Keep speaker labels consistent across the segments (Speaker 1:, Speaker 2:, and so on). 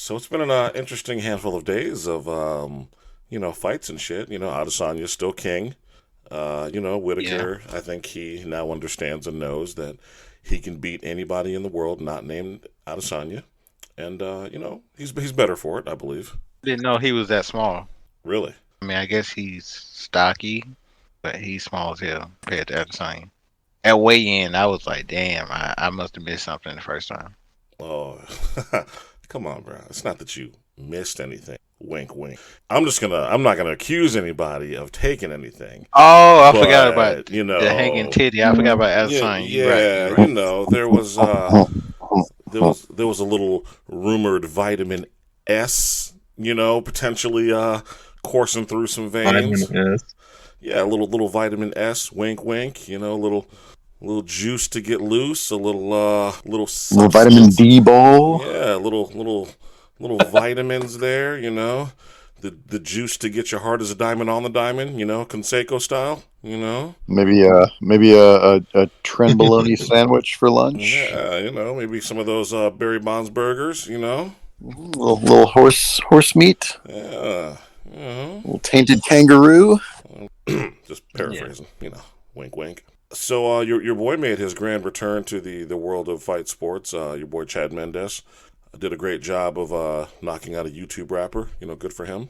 Speaker 1: So it's been an interesting handful of days of, fights and shit. Adesanya's still king.
Speaker 2: Yeah.
Speaker 1: Whitaker, I think he now understands and knows that he can beat anybody in the world not named Adesanya. And, he's better for it, I believe.
Speaker 2: Didn't know he was that small.
Speaker 1: Really.
Speaker 2: I mean, I guess he's stocky, but he's small as hell compared to Adesanya. At weigh-in, I was like, damn, I must have missed something the first time.
Speaker 1: Oh, come on, bro. It's not that you missed anything. Wink, wink. I'm not gonna accuse anybody of taking anything.
Speaker 2: Oh, I forgot about
Speaker 1: But,
Speaker 2: the hanging titty. I forgot about
Speaker 1: yeah,
Speaker 2: Adesanya. You right,
Speaker 1: yeah,
Speaker 2: you right.
Speaker 1: there was a little rumored vitamin S, potentially coursing through some veins.
Speaker 3: Vitamin S.
Speaker 1: Yeah, a little vitamin S, wink, wink. Little juice to get loose, a little
Speaker 4: Little vitamin
Speaker 1: substance.
Speaker 4: D bowl.
Speaker 1: Yeah, little vitamins there. The juice to get your hard as a diamond on the diamond. Conseco style.
Speaker 4: Maybe a trenbolone sandwich for lunch.
Speaker 1: Yeah, maybe some of those Barry Bonds burgers.
Speaker 4: Little horse meat.
Speaker 1: Yeah,
Speaker 4: Little tainted kangaroo.
Speaker 1: just paraphrasing. Wink, wink. So your boy made his grand return to the world of fight sports. Your boy Chad Mendes did a great job of knocking out a YouTube rapper. Good for him.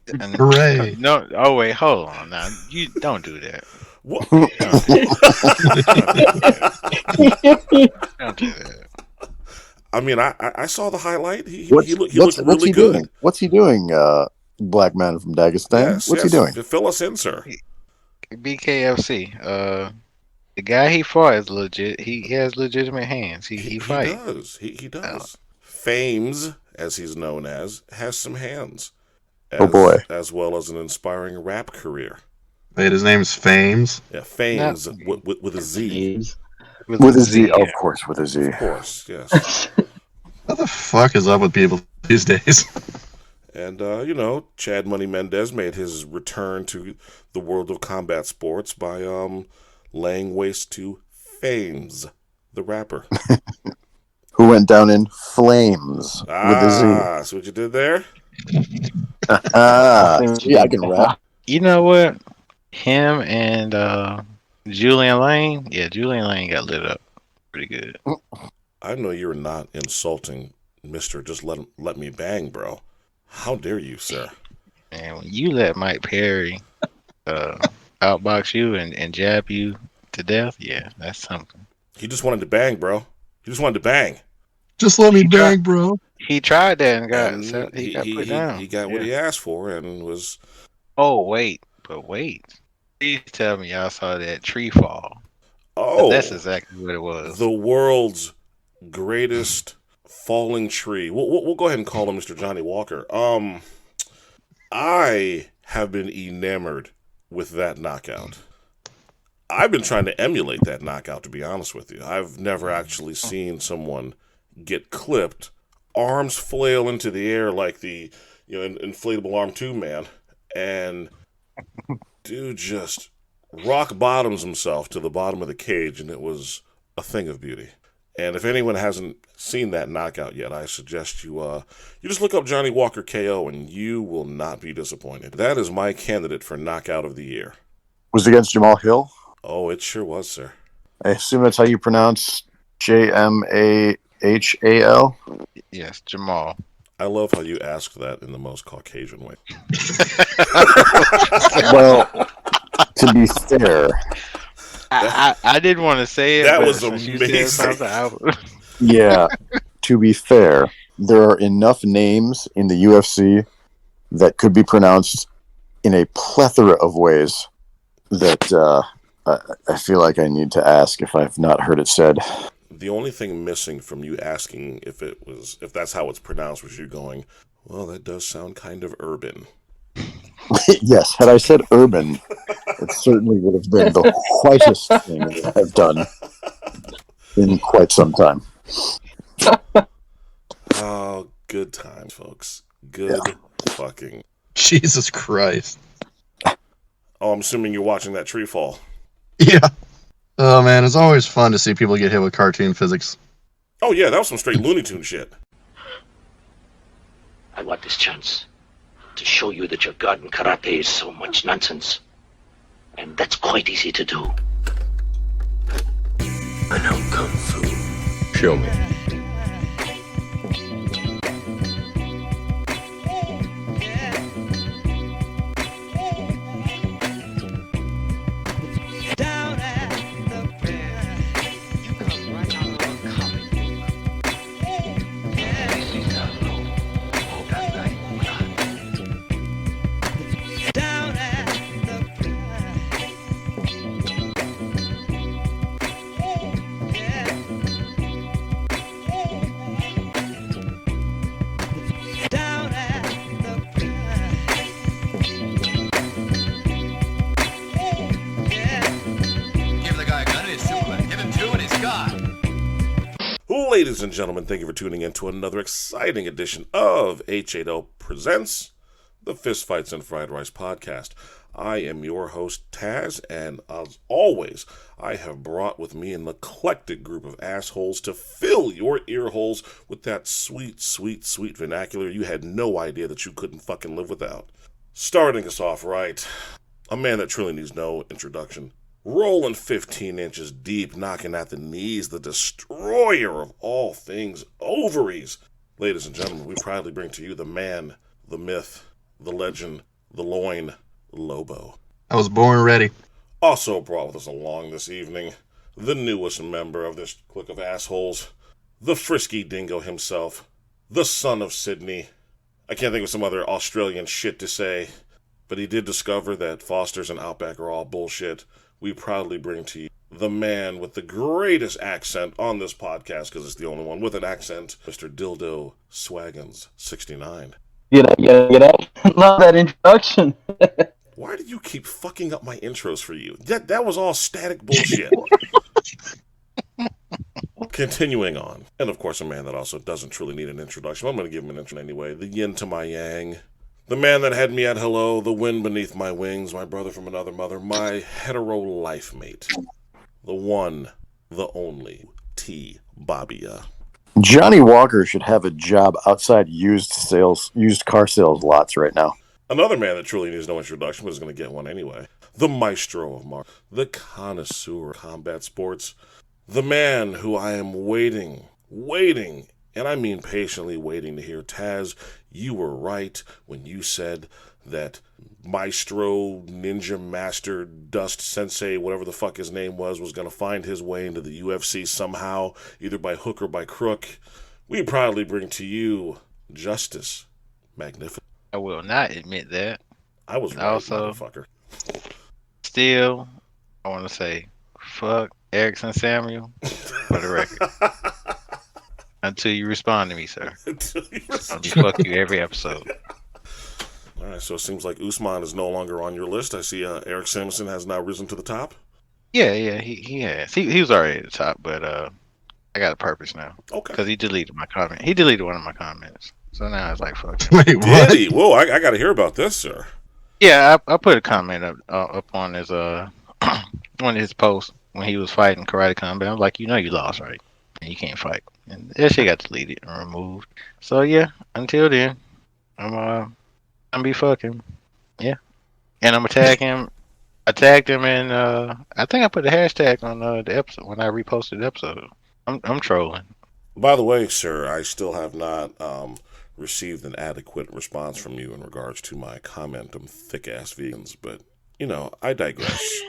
Speaker 2: And,
Speaker 3: Hooray.
Speaker 2: no, oh wait, hold on now. You don't do that.
Speaker 1: What?
Speaker 2: Don't do that.
Speaker 1: I mean, I saw the highlight. He
Speaker 4: What's
Speaker 1: looked
Speaker 4: what's
Speaker 1: really
Speaker 4: he
Speaker 1: good.
Speaker 4: doing? What's he doing? Black man from Dagestan.
Speaker 1: Yes,
Speaker 4: What's
Speaker 1: yes.
Speaker 4: he doing?
Speaker 1: Fill us in, sir.
Speaker 2: BKFC. The guy he fought is legit. He has legitimate hands. He fight.
Speaker 1: Does. He does. Fames, as he's known as, has some hands.
Speaker 4: Oh boy.
Speaker 1: As well as an inspiring rap career.
Speaker 3: Wait, his name's Fames.
Speaker 1: Yeah, Fames with a Z.
Speaker 4: With a Z, of course, with a Z.
Speaker 1: Of course, yes.
Speaker 3: What the fuck is up with people these days?
Speaker 1: And, Chad Money Mendez made his return to the world of combat sports by laying waste to Fames, the rapper.
Speaker 4: Who went down in flames with a Z.
Speaker 1: See what you did there?
Speaker 4: See, I can rap.
Speaker 2: You know what? Him and Julian Lane. Yeah, Julian Lane got lit up pretty good.
Speaker 1: I know you're not insulting Mr. Just let me bang, bro. How dare you, sir?
Speaker 2: And when you let Mike Perry outbox you and jab you to death, yeah, that's something.
Speaker 1: He just wanted to bang, bro. He just wanted to bang.
Speaker 3: Just let me bang, bro.
Speaker 2: He tried that and got
Speaker 1: And
Speaker 2: he got put down.
Speaker 1: He got what he asked for and was...
Speaker 2: Oh, wait. Please tell me y'all saw that tree fall.
Speaker 1: Oh,
Speaker 2: That's exactly what it was.
Speaker 1: the world's greatest falling tree. We'll go ahead and call him Mr. Johnny Walker. I have been enamored with that knockout. I've been trying to emulate that knockout, to be honest with you. I've never actually seen someone get clipped, arms flail into the air like the inflatable arm tube man, and dude just rock bottoms himself to the bottom of the cage, and it was a thing of beauty. And if anyone hasn't seen that knockout yet, I suggest you just look up Johnny Walker KO, and you will not be disappointed. That is my candidate for knockout of the year.
Speaker 4: Was it against Jamal Hill?
Speaker 1: Oh, it sure was, sir.
Speaker 4: I assume that's how you pronounce Jamahal.
Speaker 2: Yes, Jamal.
Speaker 1: I love how you asked that in the most Caucasian way.
Speaker 4: Well, to be fair,
Speaker 2: I didn't want to say it.
Speaker 1: That
Speaker 2: but
Speaker 1: was
Speaker 2: since you
Speaker 1: amazing.
Speaker 2: said something,
Speaker 4: yeah, to be fair, there are enough names in the UFC that could be pronounced in a plethora of ways that I feel like I need to ask if I've not heard it said.
Speaker 1: The only thing missing from you asking if that's how it's pronounced was you going, well, that does sound kind of urban.
Speaker 4: Yes, had I said urban, it certainly would have been the whitest thing that I've done in quite some time.
Speaker 1: Oh, good times, folks. Good fucking.
Speaker 3: Jesus Christ.
Speaker 1: Oh, I'm assuming you're watching that tree fall.
Speaker 3: Yeah. Oh, man, it's always fun to see people get hit with cartoon physics.
Speaker 1: Oh, yeah, that was some straight Looney Tune shit.
Speaker 5: I want this chance to show you that your God in karate is so much nonsense. And that's quite easy to do. I know Kung Fu.
Speaker 6: Show me.
Speaker 1: Ladies and gentlemen, thank you for tuning in to another exciting edition of H8O Presents the Fist Fights and Fried Rice podcast. I am your host, Taz, and as always, I have brought with me an eclectic group of assholes to fill your ear holes with that sweet, sweet, sweet vernacular you had no idea that you couldn't fucking live without. Starting us off right, a man that truly needs no introduction. Rolling 15 inches deep, knocking at the knees, the destroyer of all things ovaries. Ladies and gentlemen, we proudly bring to you the man, the myth, the legend, the loin, Lobo.
Speaker 3: I was born ready.
Speaker 1: Also brought with us along this evening, the newest member of this clique of assholes, the Frisky Dingo himself, the son of Sydney. I can't think of some other Australian shit to say, but he did discover that Foster's and Outback are all bullshit. We proudly bring to you the man with the greatest accent on this podcast, because it's the only one with an accent, Mr. Dildo Swaggins 69.
Speaker 7: Get out. Love that introduction.
Speaker 1: Why do you keep fucking up my intros for you? That was all static bullshit. Continuing on. And of course, a man that also doesn't truly need an introduction. I'm going to give him an intro anyway. The yin to my yang. The man that had me at hello, the wind beneath my wings, my brother from another mother, my hetero life mate. The one, the only, UTBABYA.
Speaker 4: Johnny Walker should have a job outside used car sales lots right now.
Speaker 1: Another man that truly needs no introduction, but is going to get one anyway. The maestro of martial, the connoisseur of combat sports. The man who I am waiting, and I mean patiently waiting to hear. Taz, you were right when you said that Maestro, Ninja Master, Dust Sensei, whatever the fuck his name was going to find his way into the UFC somehow, either by hook or by crook. We proudly bring to you Justice Magnificent.
Speaker 2: I will not admit that.
Speaker 1: I was right,
Speaker 2: also,
Speaker 1: motherfucker.
Speaker 2: Still, I want to say, fuck Erickson Samuel for the record. Until you respond to me, sir. I'll just fuck you every episode.
Speaker 1: All right, so it seems like Usman is no longer on your list. I see Eric Samuelson has now risen to the top.
Speaker 2: Yeah, he has. He was already at the top, but I got a purpose now. Okay. Because he deleted my comment. He deleted one of my comments. So now I was like, fuck it.
Speaker 3: Wait, what?
Speaker 1: Did he? Whoa, I got to hear about this, sir.
Speaker 2: Yeah, I put a comment up on his one of his posts when he was fighting Karate Combat. I was like, you lost, right? And you can't fight. And that shit got deleted and removed. So yeah, until then, I'm be fucking. Yeah. And I'm gonna tag him. I tagged him in I think I put the hashtag on the episode when I reposted the episode. I'm trolling.
Speaker 1: By the way, sir, I still have not received an adequate response from you in regards to my comment on thick ass vegans, but I digress.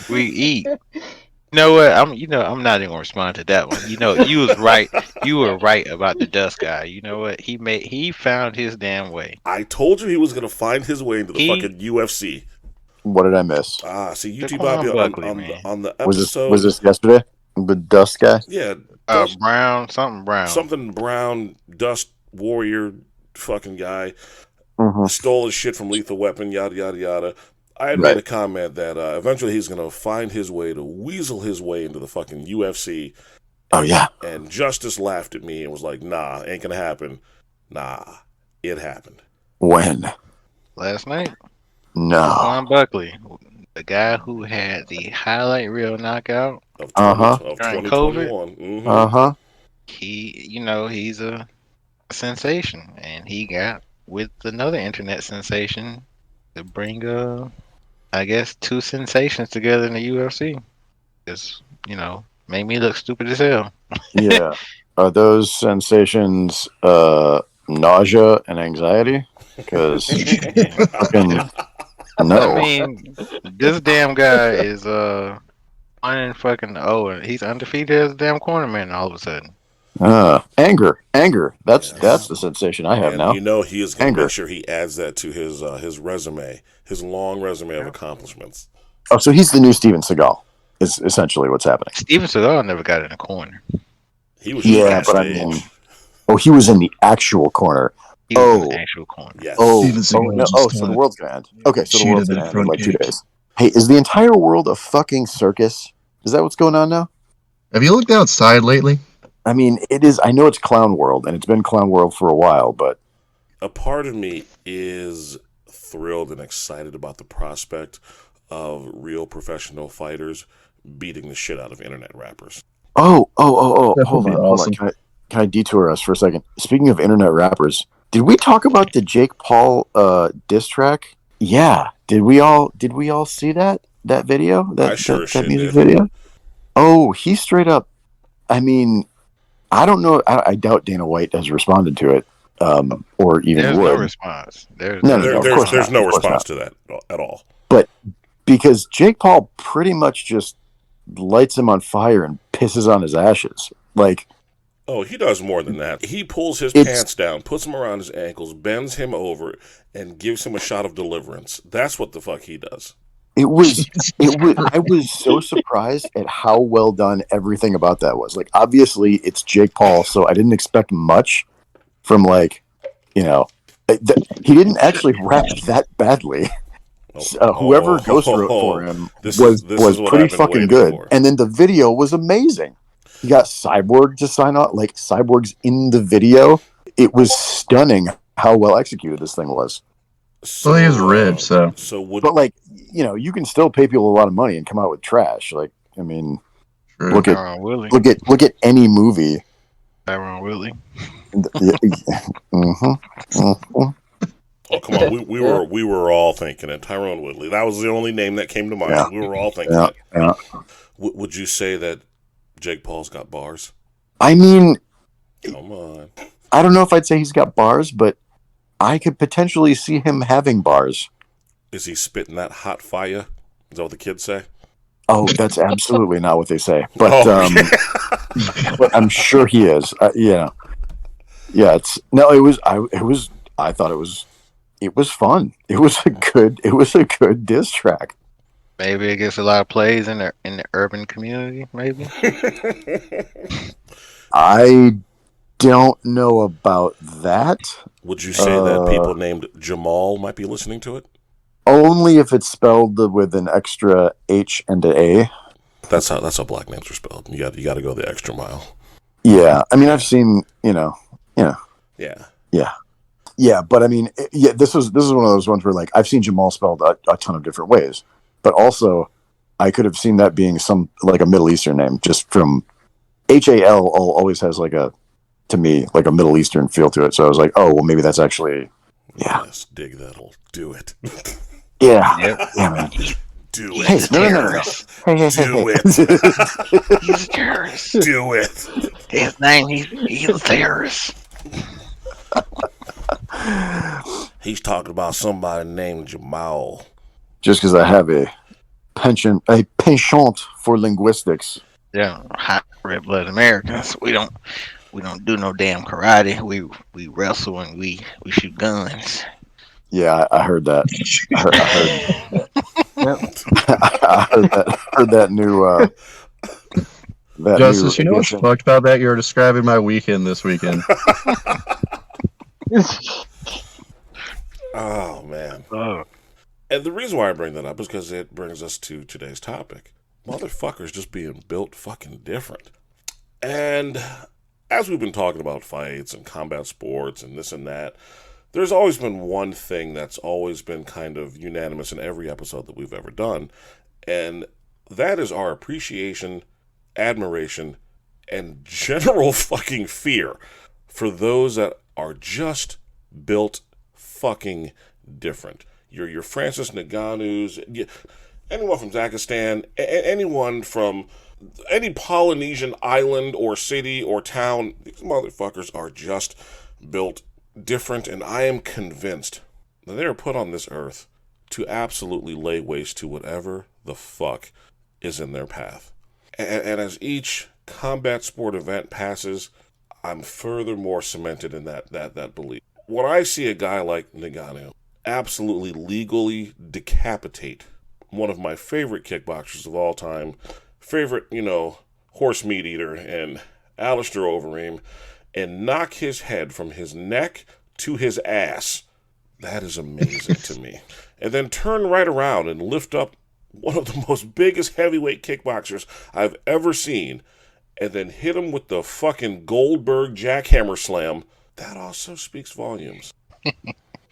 Speaker 2: We eat. You know what? I'm not even gonna respond to that one. You was right. You were right about the dust guy. You know what? He found his damn way.
Speaker 1: I told you he was gonna find his way into the fucking UFC.
Speaker 4: What did I miss?
Speaker 1: See, UTBABYA on the episode.
Speaker 4: Was this yesterday? The dust guy?
Speaker 1: Yeah.
Speaker 2: Something
Speaker 1: brown, dust warrior fucking guy.
Speaker 4: Mm-hmm.
Speaker 1: Stole his shit from Lethal Weapon, yada, yada, yada. I had made a comment that eventually he's going to find his way to weasel his way into the fucking UFC.
Speaker 4: Oh, yeah.
Speaker 1: And Justice laughed at me and was like, nah, ain't going to happen. Nah, it happened.
Speaker 4: When?
Speaker 2: Last night.
Speaker 4: No.
Speaker 2: Juan Buckley. the guy who had the highlight reel knockout
Speaker 1: Of, 20,
Speaker 4: Uh-huh.
Speaker 1: of
Speaker 2: during
Speaker 1: 2021. Mm-hmm.
Speaker 4: Uh-huh.
Speaker 2: he's a sensation, and he got with another internet sensation to bring I guess two sensations together in the UFC. Just made me look stupid as hell.
Speaker 4: Yeah. Are those sensations nausea and anxiety? Because fucking no.
Speaker 2: I mean, this damn guy is 1-0, and he's undefeated as a damn cornerman all of a sudden.
Speaker 4: Anger. That's
Speaker 1: Yes.
Speaker 4: the sensation I have
Speaker 1: And
Speaker 4: now.
Speaker 1: you know he is going to
Speaker 4: Anger.
Speaker 1: make sure he adds that to his resume, his long resume of accomplishments.
Speaker 4: Oh, so he's the new Steven Seagal. Is essentially what's happening.
Speaker 2: Steven Seagal never got in the corner.
Speaker 1: He was just
Speaker 4: Yeah, but I
Speaker 1: backstage.
Speaker 4: mean, oh, he was in the actual corner.
Speaker 2: He was in the actual corner.
Speaker 1: Yes.
Speaker 3: Steven Seagal
Speaker 4: no,
Speaker 3: just,
Speaker 4: so the world's gonna end. Okay, so the
Speaker 3: cheated
Speaker 4: world's
Speaker 3: in
Speaker 4: gonna end in
Speaker 3: front
Speaker 4: like 2
Speaker 3: cage.
Speaker 4: days. Hey, is the entire world a fucking circus? Is that what's going on now?
Speaker 3: Have you looked outside lately?
Speaker 4: I mean, it is. I know it's clown world, and it's been clown world for a while, but
Speaker 1: A part of me is thrilled and excited about the prospect of real professional fighters beating the shit out of internet rappers.
Speaker 4: oh,
Speaker 3: That
Speaker 4: hold
Speaker 3: would be
Speaker 4: on.
Speaker 3: awesome.
Speaker 4: Can I detour us for a second? Speaking of internet rappers, did we talk about the Jake Paul diss track? Yeah. Did we all see that video?
Speaker 1: I sure as shit
Speaker 4: music
Speaker 1: did.
Speaker 4: video? Oh, he straight up. I mean, I don't know. I doubt Dana White has responded to it, or even
Speaker 2: There's
Speaker 4: would.
Speaker 2: no response. There's
Speaker 4: No,
Speaker 1: There-
Speaker 4: of
Speaker 1: there's
Speaker 4: course
Speaker 1: there's
Speaker 4: not.
Speaker 1: no
Speaker 4: Of course
Speaker 1: response
Speaker 4: not.
Speaker 1: to that at all.
Speaker 4: Because Jake Paul pretty much just lights him on fire and pisses on his ashes. Like,
Speaker 1: Oh, he does more than that. He pulls his
Speaker 4: It's-
Speaker 1: pants down, puts him around his ankles, bends him over, and gives him a shot of deliverance. That's what the fuck he does.
Speaker 4: it was. I was so surprised at how well done everything about that was. Like, obviously, it's Jake Paul, so I didn't expect much from he didn't actually rap that badly. Whoever ghost wrote for him
Speaker 1: This
Speaker 4: was
Speaker 1: is what
Speaker 4: pretty
Speaker 1: I've been
Speaker 4: fucking
Speaker 1: waiting
Speaker 4: good,
Speaker 1: for.
Speaker 4: and then the video was amazing. He got Cyborg to sign on, like Cyborg's in the video. It was stunning how well executed this thing was.
Speaker 1: So,
Speaker 3: Well, he was rich, so.
Speaker 1: So would
Speaker 4: But you can still pay people a lot of money and come out with trash. Like, I mean,
Speaker 3: True.
Speaker 4: look at
Speaker 2: Tyron Woodley.
Speaker 4: look at any movie.
Speaker 2: Tyron Woodley.
Speaker 4: Mhm.
Speaker 1: Oh, come on, we were all thinking it. Tyrone Woodley. That was the only name that came to mind.
Speaker 4: Yeah.
Speaker 1: We were all thinking
Speaker 4: Yeah,
Speaker 1: it.
Speaker 4: yeah.
Speaker 1: Would you say that Jake Paul's got bars?
Speaker 4: I mean,
Speaker 1: Come on.
Speaker 4: I don't know if I'd say he's got bars, but I could potentially see him having bars.
Speaker 1: Is he spitting that hot fire? Is that what the kids say?
Speaker 4: Oh, that's absolutely not what they say. But
Speaker 1: Oh,
Speaker 4: but I'm sure he is. Yeah. I thought it was fun. It was a good diss track.
Speaker 2: Maybe it gets a lot of plays in the urban community. Maybe.
Speaker 4: I don't know about that.
Speaker 1: Would you say that people named Jamal might be listening to it?
Speaker 4: Only if it's spelled with an extra H and an A.
Speaker 1: That's how black names are spelled. You got to go the extra mile.
Speaker 4: Yeah, I mean, I've seen,
Speaker 1: Yeah.
Speaker 4: yeah, but I mean, this is one of those ones where like I've seen Jamal spelled a ton of different ways, but also I could have seen that being some like a Middle Eastern name, just from HAL always has to me like a Middle Eastern feel to it. So I was like, oh well, maybe that's actually
Speaker 1: Yes, dig that'll do it.
Speaker 4: yeah,
Speaker 2: Yep.
Speaker 4: yeah, man.
Speaker 1: Do
Speaker 4: Hey,
Speaker 1: it.
Speaker 4: no. Hey.
Speaker 1: Do it.
Speaker 2: He's a terrorist.
Speaker 1: Do it.
Speaker 2: His name, he's a terrorist.
Speaker 1: He's talking about somebody named Jamal.
Speaker 4: Just because I have a penchant for linguistics.
Speaker 2: Yeah, hot red blooded Americans. We don't do no damn karate. We wrestle and we shoot guns.
Speaker 4: Yeah, I heard that. I heard that new.
Speaker 3: Justice, you know what's
Speaker 4: edition.
Speaker 3: fucked about that? You're describing my weekend this weekend.
Speaker 1: Oh, man.
Speaker 2: Oh.
Speaker 1: And the reason why I bring that up is because it brings us to today's topic. Motherfuckers just being built fucking different. And as we've been talking about fights and combat sports and this and that, there's always been one thing that's always been kind of unanimous in every episode that we've ever done, and that is our appreciation, admiration, and general fucking fear for those that are just built fucking different. Your Francis Ngannou's, anyone from Zakistan, anyone from any Polynesian island or city or town, these motherfuckers are just built different, and I am convinced that they are put on this earth to absolutely lay waste to whatever the fuck is in their path. And as each combat sport event passes, I'm furthermore cemented in that belief. When I see a guy like Ngannou absolutely legally decapitate one of my favorite kickboxers of all time, favorite, horse meat eater, and Alistair Overeem, and knock his head from his neck to his ass, that is amazing to me. And then turn right around and lift up one of the most biggest heavyweight kickboxers I've ever seen, and then hit him with the fucking Goldberg jackhammer slam, that also speaks volumes.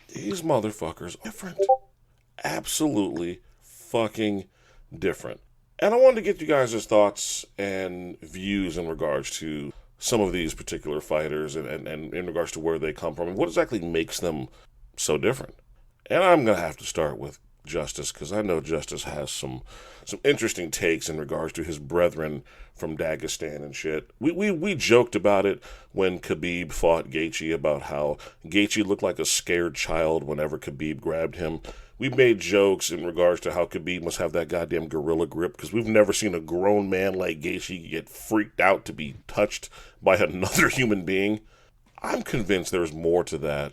Speaker 1: These motherfuckers are different. Absolutely fucking different. And I wanted to get you guys' thoughts and views in regards to some of these particular fighters and in regards to where they come from and what exactly makes them so different. And I'm going to have to start with Justice, because I know Justice has some interesting takes in regards to his brethren from Dagestan and shit. We joked about it when Khabib fought Gaethje, about how Gaethje looked like a scared child whenever Khabib grabbed him. We made jokes in regards to how Khabib must have that goddamn gorilla grip, because we've never seen a grown man like Gaethje get freaked out to be touched by another human being. I'm convinced there's more to that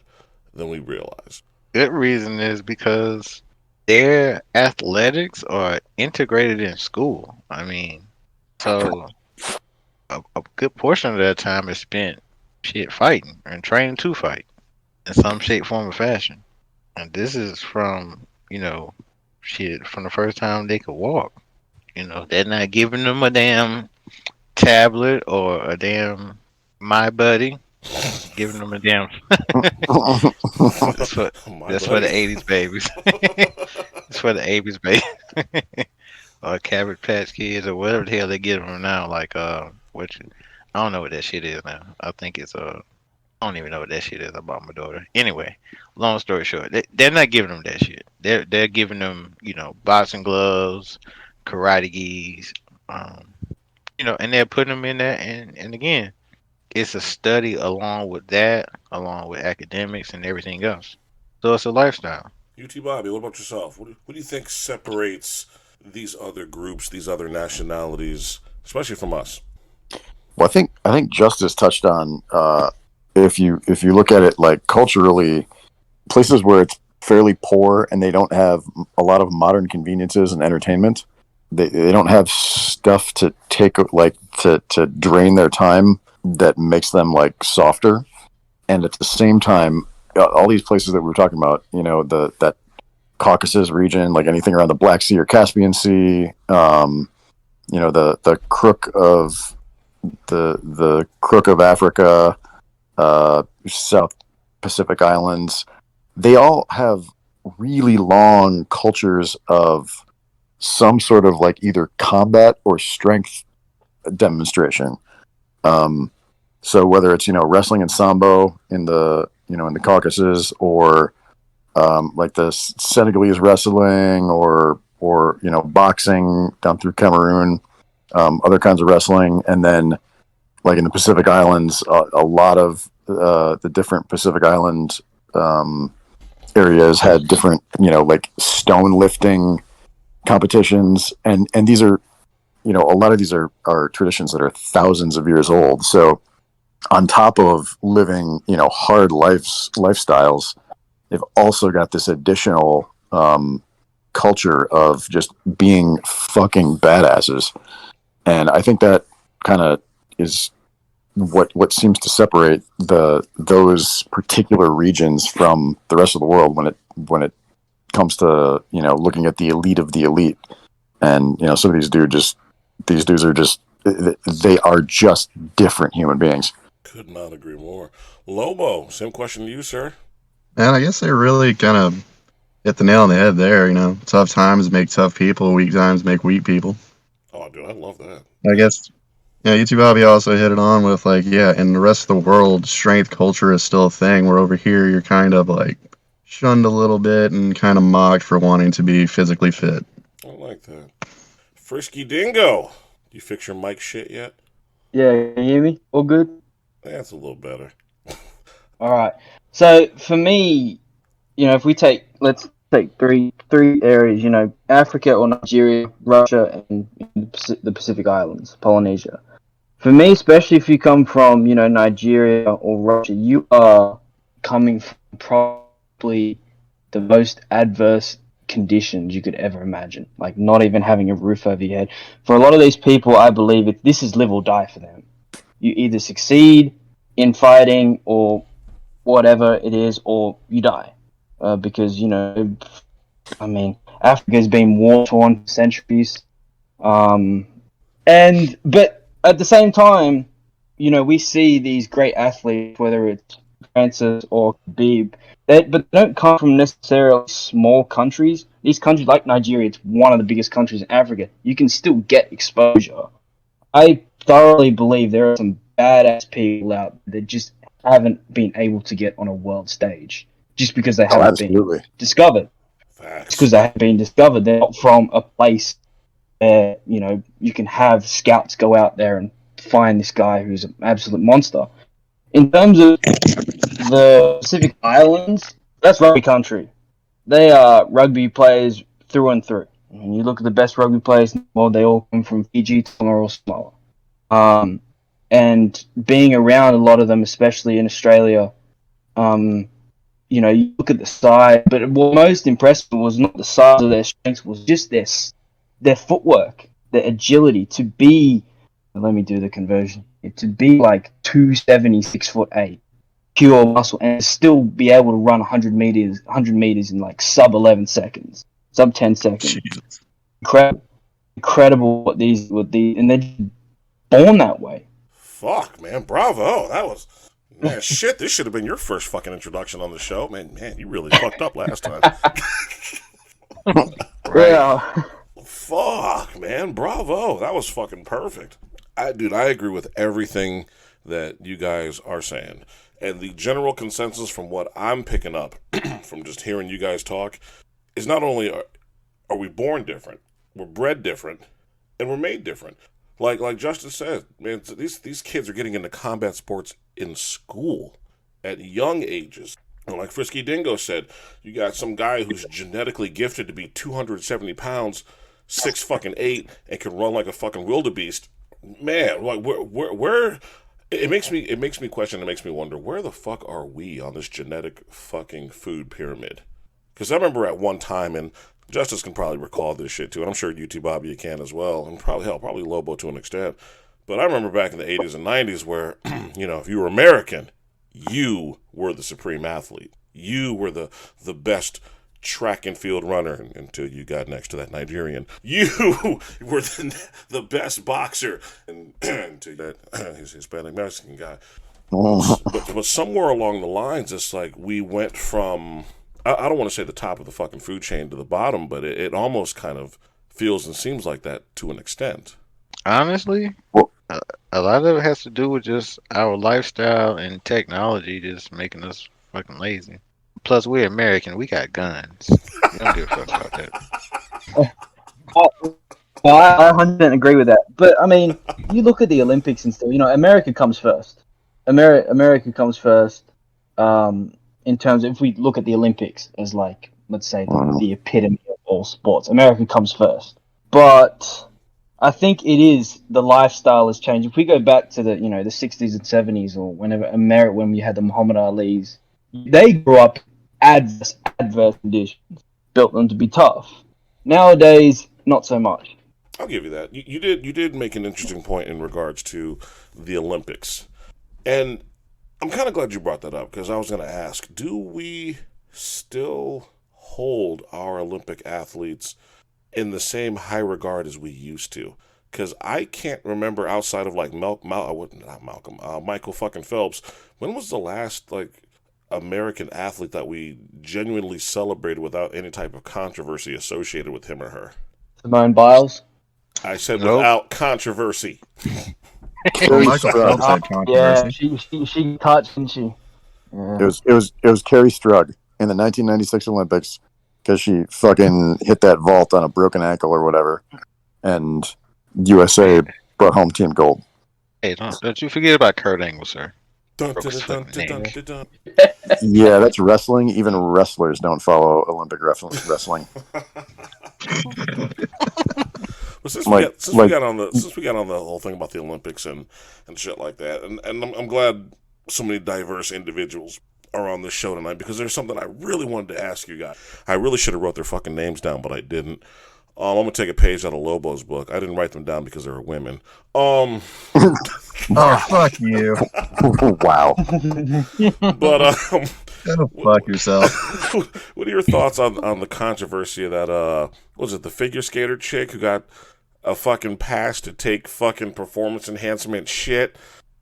Speaker 1: than we realize.
Speaker 2: Good reason is because their athletics are integrated in school. I mean, so a good portion of their time is spent fighting and training to fight in some shape, form, or fashion. And this is from, from the first time they could walk. They're not giving them a damn tablet or a damn My Buddy. Giving them a damn. that's for the 80s babies. It's for the 80s babies. Or Cabbage Patch Kids or whatever the hell they get them now. Like, I don't know what that shit is now. I think it's I don't even know what that shit is. I bought my daughter. Anyway, long story short, they're not giving them that shit. They're giving them, boxing gloves, karate gis, and they're putting them in there. And again, it's a study along with that, along with academics and everything else. So it's a lifestyle.
Speaker 1: UTBABYA, what about yourself? What do you think separates these other groups, these other nationalities, especially from us?
Speaker 4: Well, I think Justice touched on if you look at it like culturally, places where it's fairly poor and they don't have a lot of modern conveniences and entertainment. They don't have stuff to take to drain their time that makes them like softer. And at the same time, all these places that we were talking about, that Caucasus region, like anything around the Black Sea or Caspian Sea, the crook of Africa, South Pacific Islands, they all have really long cultures of some sort of like either combat or strength demonstration. So whether it's, wrestling and sambo in the Caucasus, or like the Senegalese wrestling, or boxing down through Cameroon, other kinds of wrestling. And then like in the Pacific Islands, a lot of the different Pacific Island areas had different, like stone lifting competitions. And these are, a lot of these are traditions that are thousands of years old. So on top of living, hard lifestyles, they've also got this additional culture of just being fucking badasses. And I think that kind of is what seems to separate those particular regions from the rest of the world when it comes to looking at the elite of the elite. And some of these dudes are just they are just different human beings.
Speaker 1: Could not agree more. Lobo, same question to you, sir.
Speaker 3: And I guess they really kind of hit the nail on the head there. Tough times make tough people, weak times make weak people.
Speaker 1: Oh, dude, I love that.
Speaker 3: I guess, UTBABYA also hit it on with, like, yeah, in the rest of the world, strength culture is still a thing, where over here you're kind of, like, shunned a little bit and kind of mocked for wanting to be physically fit.
Speaker 1: I like that. Frisky Dingo, you fix your mic shit yet?
Speaker 7: Yeah, can you hear me? All good?
Speaker 1: That's a little better.
Speaker 7: All right. So for me, if let's take three areas, Africa or Nigeria, Russia, and the Pacific Islands, Polynesia. For me, especially if you come from, Nigeria or Russia, you are coming from probably the most adverse conditions you could ever imagine. Like not even having a roof over your head. For a lot of these people, I believe this is live or die for them. You either succeed in fighting or whatever it is, or you die. Because, Africa's been war torn for centuries. But at the same time, we see these great athletes, whether it's Francis or Khabib, but they don't come from necessarily small countries. These countries like Nigeria, it's one of the biggest countries in Africa. You can still get exposure. I thoroughly believe there are some badass people out there that just haven't been able to get on a world stage just because they haven't been discovered. It's because they haven't been discovered. They're not from a place where, you can have scouts go out there and find this guy who's an absolute monster. In terms of the Pacific Islands, that's rugby country. They are rugby players through and through. When you look at the best rugby players in the world, they all come from Fiji, Tonga, or Samoa. And being around a lot of them, especially in Australia, you look at the size, but what most impressive was not the size of their strengths, was just their footwork, their agility to be, let me do the conversion, to be like 270, 6'8", pure muscle, and still be able to run 100 meters in like sub 11 seconds, sub 10 seconds.
Speaker 3: Jesus.
Speaker 7: Incredible what these, and they're born that way.
Speaker 1: Fuck, man, bravo. That was, man, shit, this should have been your first fucking introduction on the show. Man, you really fucked up last time.
Speaker 2: Right.
Speaker 7: Yeah.
Speaker 1: Fuck, man, bravo. That was fucking perfect. I agree with everything that you guys are saying. And the general consensus from what I'm picking up from just hearing you guys talk is not only are we born different, we're bred different, and we're made different. Like Justice said, man, these kids are getting into combat sports in school at young ages. And like Frisky Dingo said, you got some guy who's genetically gifted to be 270 pounds, 6'8", and can run like a fucking wildebeest. Man, like where it makes me question, it makes me wonder, where the fuck are we on this genetic fucking food pyramid? Because I remember at one time, and Justice can probably recall this shit too, and I'm sure UTBABYA can as well, and probably Lobo to an extent. But I remember back in the 80s and 90s where, if you were American, you were the supreme athlete. You were the best track and field runner until you got next to that Nigerian. You were the best boxer until that Hispanic Mexican guy. But somewhere along the lines, it's like we went from, I don't want to say the top of the fucking food chain to the bottom, but it almost kind of feels and seems like that to an extent.
Speaker 2: Honestly, a lot of it has to do with just our lifestyle and technology just making us fucking lazy. Plus, we're American. We got guns. We don't give a fuck about that.
Speaker 7: I 100% agree with that. But, I mean, you look at the Olympics and stuff, America comes first. America comes first in terms of, if we look at the Olympics as, like, let's say, the epitome of all sports. America comes first. But I think it is, the lifestyle has changed. If we go back to the, the 60s and 70s, or when we had the Muhammad Ali's, they grew up adverse conditions, built them to be tough. Nowadays, not so much.
Speaker 1: I'll give you that. You did make an interesting point in regards to the Olympics. And I'm kind of glad you brought that up, because I was going to ask, do we still hold our Olympic athletes in the same high regard as we used to? Because I can't remember, outside of like Michael fucking Phelps, when was the last, like, American athlete that we genuinely celebrated without any type of controversy associated with him or her?
Speaker 7: Simone Biles.
Speaker 1: I said
Speaker 2: Nope.
Speaker 1: without controversy.
Speaker 3: Well, Michael Phelps had
Speaker 7: Yeah,
Speaker 3: controversy.
Speaker 7: she touched, didn't she? Yeah.
Speaker 4: It was Carrie Strug in the 1996 Olympics because she fucking hit that vault on a broken ankle or whatever, and USA brought home team gold.
Speaker 2: Hey, don't you forget about Kurt Angle, sir.
Speaker 1: Dun,
Speaker 2: Broke
Speaker 1: dun,
Speaker 2: his
Speaker 1: dun,
Speaker 2: fucking
Speaker 1: dun,
Speaker 2: neck.
Speaker 1: dun, dun,
Speaker 4: Yeah, that's wrestling. Even wrestlers don't follow Olympic wrestling.
Speaker 1: But since
Speaker 4: Like-
Speaker 1: we got on the whole thing about the Olympics and shit like that, and I'm glad so many diverse individuals are on this show tonight, because there's something I really wanted to ask you guys. I really should have wrote their fucking names down, but I didn't. I'm gonna take a page out of Lobo's book. I didn't write them down because they were women.
Speaker 3: Oh, fuck you.
Speaker 4: Wow.
Speaker 1: But
Speaker 3: Go fuck yourself.
Speaker 1: what are your thoughts on the controversy of that? Was it the figure skater chick who got a fucking pass to take fucking performance enhancement shit,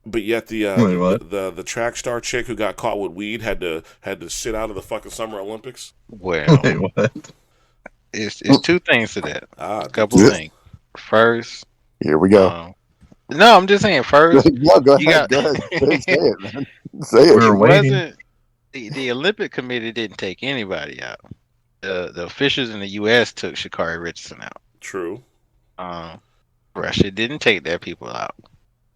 Speaker 1: but yet
Speaker 3: Wait, what?
Speaker 1: the track star chick who got caught with weed had to sit out of the fucking Summer Olympics?
Speaker 2: Well,
Speaker 3: Wait, what?
Speaker 2: it's two things to that.
Speaker 1: Ah,
Speaker 2: A couple
Speaker 4: Yeah.
Speaker 2: things. First,
Speaker 4: Here we go.
Speaker 2: no, I'm just saying. First,
Speaker 4: No, go
Speaker 2: you
Speaker 4: ahead.
Speaker 2: got-
Speaker 4: Go ahead. Say it, man. Say it.
Speaker 3: We're
Speaker 2: it
Speaker 3: waiting.
Speaker 2: wasn't the Olympic Committee didn't take anybody out. The officials in the U.S. took Sha'Carri Richardson out.
Speaker 1: true.
Speaker 2: Russia didn't take their people out.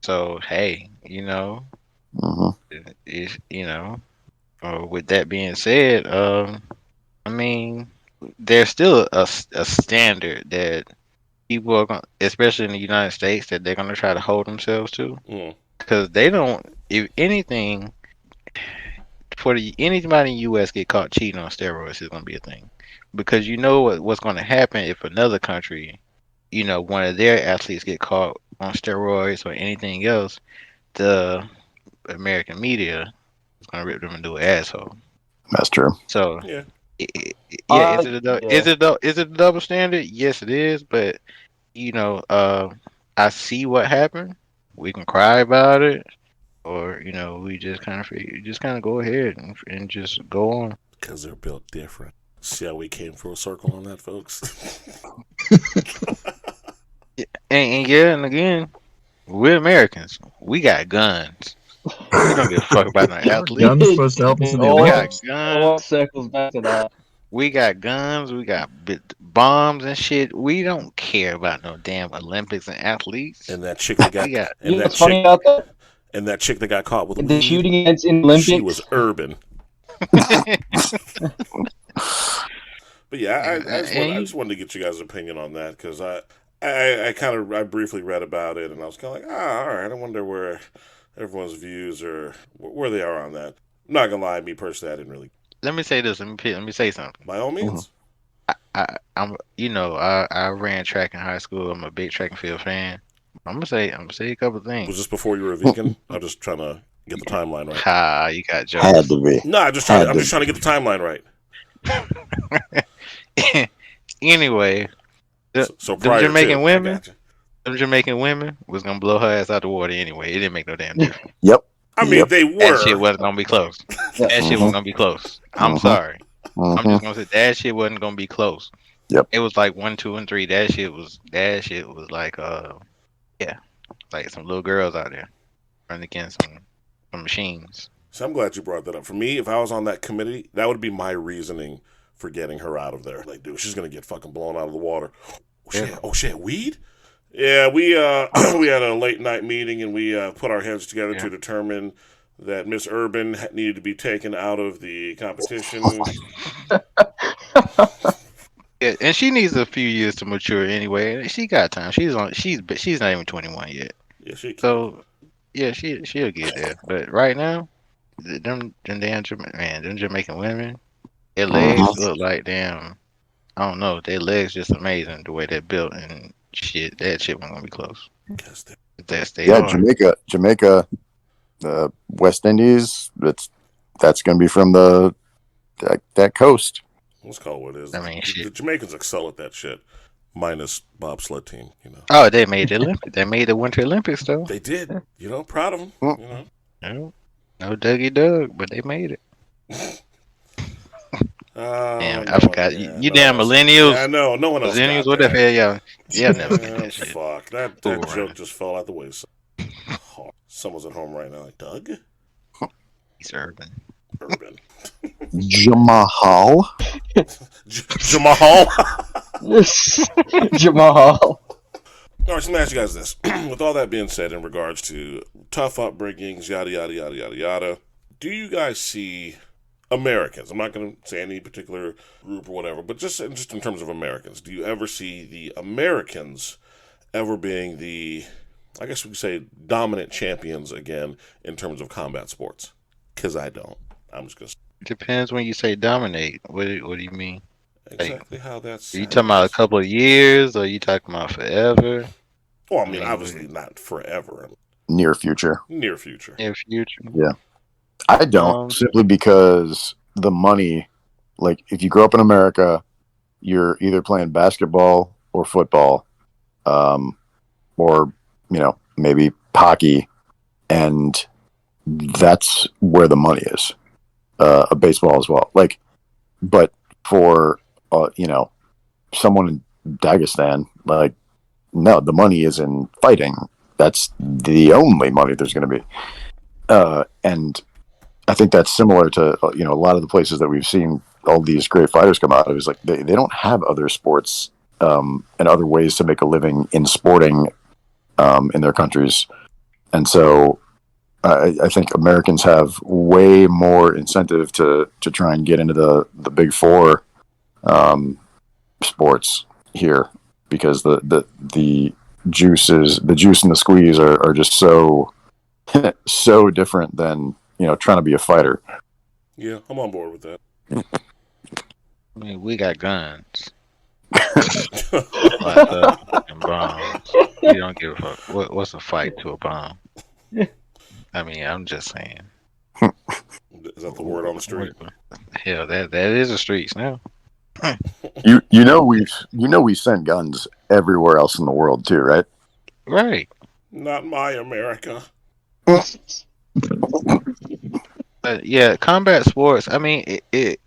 Speaker 2: So hey,
Speaker 4: Mhm.
Speaker 2: with that being said, I mean, there's still a standard that people are going, especially in the United States, that they're going to try to hold themselves to,
Speaker 1: Mm.
Speaker 2: because they don't. If anything, anybody in the U.S. get caught cheating on steroids is going to be a thing, because you know what's going to happen if another country, one of their athletes get caught on steroids or anything else, the American media is going to rip them into an asshole.
Speaker 4: That's true.
Speaker 2: So
Speaker 1: Yeah.
Speaker 2: yeah, is it a double standard? Yes, it is. But I see what happened. We can cry about it, or we just kind of go ahead and just go on.
Speaker 1: Because they're built different. See how we came full circle on that, folks?
Speaker 2: And yeah, and again, we're Americans. We got guns. We don't give a fuck about no athletes.
Speaker 3: Guns supposed to help us in the
Speaker 7: Oh,
Speaker 2: We
Speaker 3: Olympics.
Speaker 2: got
Speaker 7: All
Speaker 2: guns.
Speaker 7: circles back to that.
Speaker 2: We got guns. We got bombs and shit. We don't care about no damn Olympics and athletes.
Speaker 1: And that chick that got
Speaker 2: We got-
Speaker 1: and
Speaker 7: You know
Speaker 1: that
Speaker 7: what's funny
Speaker 1: chick
Speaker 7: about that?
Speaker 1: and that chick that got caught with
Speaker 7: The
Speaker 1: weed,
Speaker 7: shooting events in Olympics.
Speaker 1: she was urban. But yeah, I just wanted to get you guys' opinion on that, because I briefly read about it, and I was kind of like, all right, I wonder where everyone's views or where they are on that. I'm not gonna lie, me personally, I didn't really.
Speaker 2: Let me say this. Let me say something.
Speaker 1: By all means,
Speaker 2: I ran track in high school. I'm a big track and field fan. I'm gonna say a couple
Speaker 1: was
Speaker 2: things.
Speaker 1: this before you were a vegan? I'm just trying to get the timeline right.
Speaker 2: Ha, you got
Speaker 4: Had
Speaker 2: jokes.
Speaker 4: to be.
Speaker 1: No, I'm just trying to get the timeline right.
Speaker 2: Anyway,
Speaker 1: So
Speaker 2: them
Speaker 1: prior
Speaker 2: Jamaican
Speaker 1: to,
Speaker 2: women?
Speaker 1: I gotcha.
Speaker 2: them Jamaican women was gonna blow her ass out the water anyway. It didn't make no damn difference.
Speaker 4: Yep.
Speaker 1: I mean,
Speaker 4: Yep.
Speaker 1: they
Speaker 2: That shit
Speaker 1: were.
Speaker 2: wasn't gonna be close. That shit wasn't gonna be close. I'm
Speaker 4: Mhm.
Speaker 2: sorry. I'm
Speaker 4: Mhm.
Speaker 2: just gonna say that shit wasn't gonna be close.
Speaker 4: Yep.
Speaker 2: It was like 1, 2, and 3. That shit was like like some little girls out there running against some machines.
Speaker 1: So I'm glad you brought that up. For me, if I was on that committee, that would be my reasoning for getting her out of there. Like, dude, she's gonna get fucking blown out of the water. Oh shit, weed? Yeah, we we had a late night meeting, and we put our heads together to determine that Miss Urban needed to be taken out of the competition.
Speaker 2: Yeah, and she needs a few years to mature anyway. She got time. She's not even 21 yet.
Speaker 1: Yeah, she.
Speaker 2: So yeah, she'll get there. But right now, them Jamaican women, their legs look like damn. I don't know. Their legs just amazing the way they're built, and shit. That shit wasn't gonna be close. That's they
Speaker 4: Yeah,
Speaker 2: are.
Speaker 4: Jamaica, West Indies. That's going to be from that coast.
Speaker 1: Let's call it what it is.
Speaker 2: I mean,
Speaker 1: the
Speaker 2: shit.
Speaker 1: Jamaicans excel at that shit, minus bobsled team.
Speaker 2: Oh, they made the Olympics. They made the Winter Olympics though.
Speaker 1: They did. Proud of them.
Speaker 2: No Dougie Doug, but they made it. Damn,
Speaker 1: No
Speaker 2: I forgot. You damn millennials.
Speaker 1: Yeah, no one else
Speaker 2: Millennials,
Speaker 1: got
Speaker 2: what the
Speaker 1: that.
Speaker 2: hell, y'all? Yeah, never get that shit.
Speaker 1: Fuck, that
Speaker 2: Cool
Speaker 1: joke
Speaker 2: running.
Speaker 1: just fell out the wayside. Someone's at home right now. Like, Doug?
Speaker 2: He's urban.
Speaker 1: Urban.
Speaker 4: Jamahal.
Speaker 1: Jamal.
Speaker 7: Jamal.
Speaker 1: All right, so let me ask you guys this. With all that being said, in regards to tough upbringings, yada, yada, yada, yada, yada, do you guys see Americans? I'm not going to say any particular group or whatever, but just in terms of Americans, do you ever see the Americans ever being the, I guess we could say, dominant champions again in terms of combat sports? Because I don't. I'm just going to
Speaker 2: Depends when you say dominate. What do you mean?
Speaker 1: exactly how that's.
Speaker 2: Are you talking about a couple of years, or are you talking about forever?
Speaker 1: Well, I mean, obviously not forever.
Speaker 4: Near future.
Speaker 1: Near future.
Speaker 2: Near future.
Speaker 4: Yeah. I don't, simply because the money, like, if you grow up in America, you're either playing basketball or football, or, maybe hockey, and that's where the money is. Baseball as well. Like, but for, someone in Dagestan, like, no, the money is in fighting. That's the only money there's going to be. And I think that's similar to, a lot of the places that we've seen all these great fighters come out of. Is like they don't have other sports and other ways to make a living in sporting in their countries. And so I think Americans have way more incentive to try and get into the big four sports here, because the juice and the squeeze are just so so different than trying to be a fighter.
Speaker 1: Yeah, I'm on board with that.
Speaker 2: I mean, we got guns. And bombs. You don't give a fuck. What's a fight to a bomb? I mean, I'm just saying.
Speaker 1: Is that the word on the street?
Speaker 2: Hell, that is the streets now.
Speaker 4: We send guns everywhere else in the world too, right?
Speaker 2: Right.
Speaker 1: Not my America.
Speaker 2: But yeah, combat sports. I mean, it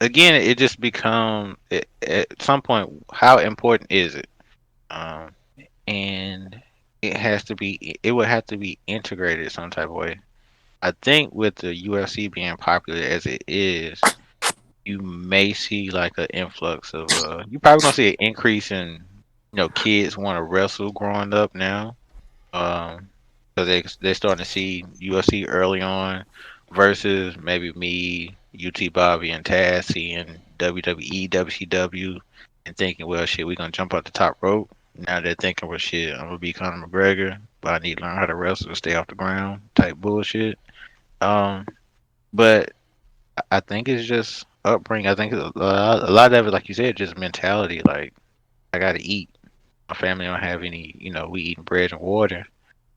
Speaker 2: again. It just become at some point. How important is it? And it has to be. It would have to be integrated some type of way. I think with the UFC being popular as it is, you may see like an influx of. You probably gonna see an increase in, kids want to wrestle growing up now. Because they're starting to see UFC early on, versus maybe me, UTBABYA, and Taz seeing WWE, WCW, and thinking, well, shit, we're gonna jump out the top rope. Now they're thinking, well, shit, I'm gonna be Conor McGregor, but I need to learn how to wrestle to stay off the ground, type bullshit. But I think it's just upbringing. I think a lot of it, like you said, just mentality. Like, I gotta eat. My family don't have any. We eating bread and water.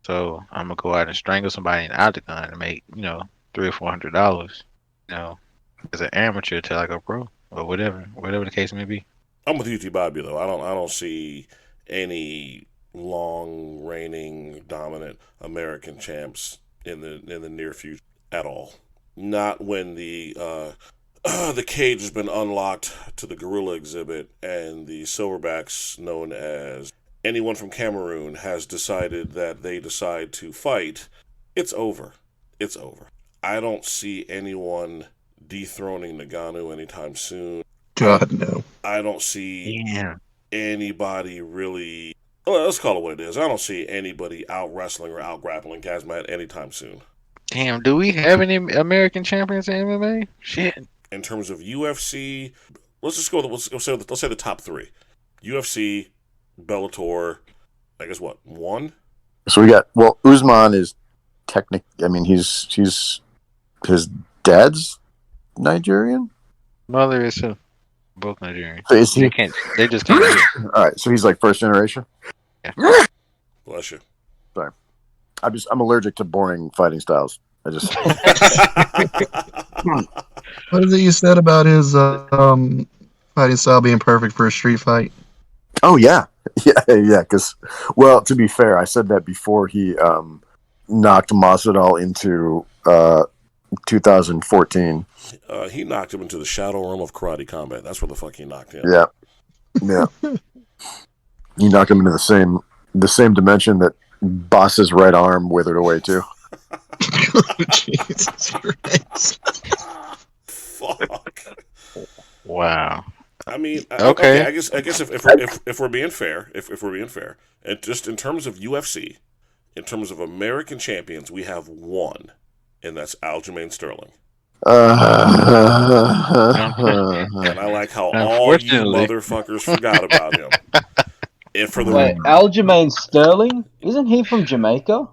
Speaker 2: So I'm gonna go out and strangle somebody in the octagon and make, $300 or $400, as an amateur till I go pro or whatever the case may be.
Speaker 1: I'm with UTBABYA though. I don't see any long reigning dominant American champs in the near future at all. Not when the cage has been unlocked to the gorilla exhibit and the silverbacks, known as anyone from Cameroon, has decided that they decide to fight. It's over. It's over. I don't see anyone dethroning Nagano anytime soon.
Speaker 3: God, no.
Speaker 1: I don't see anybody really. Well, let's call it what it is. I don't see anybody out wrestling or out grappling Kazmat anytime soon.
Speaker 2: Damn, do we have any American champions in MMA? Shit.
Speaker 1: In terms of UFC, let's just go. Let's say the top three: UFC, Bellator. I guess what, one?
Speaker 4: So we got, Usman is I mean, he's his dad's Nigerian.
Speaker 2: Mother is both Nigerian.
Speaker 4: So is he?
Speaker 2: They just can't do it.
Speaker 4: All right, so he's like first generation.
Speaker 2: Yeah.
Speaker 1: Bless you.
Speaker 4: Sorry, I'm allergic to boring fighting styles. I just.
Speaker 3: What is it you said about his fighting style being perfect for a street fight?
Speaker 4: Oh yeah. Because, to be fair, I said that before he knocked Masvidal into 2014.
Speaker 1: He knocked him into the shadow realm of karate combat. That's where the fuck he knocked him.
Speaker 4: Yeah. You knocked him into the same dimension that Boss's right arm withered away to.
Speaker 3: Jesus Christ.
Speaker 1: Fuck.
Speaker 2: Wow.
Speaker 1: I mean,
Speaker 2: Okay.
Speaker 1: I guess if we're being fair, if we're being fair, and just in terms of UFC, in terms of American champions, we have one, and that's Aljamain Sterling. And I like how all you
Speaker 2: Unfortunately.
Speaker 1: motherfuckers forgot about him. And for the
Speaker 7: Wait, Aljamain Sterling? Isn't he from Jamaica?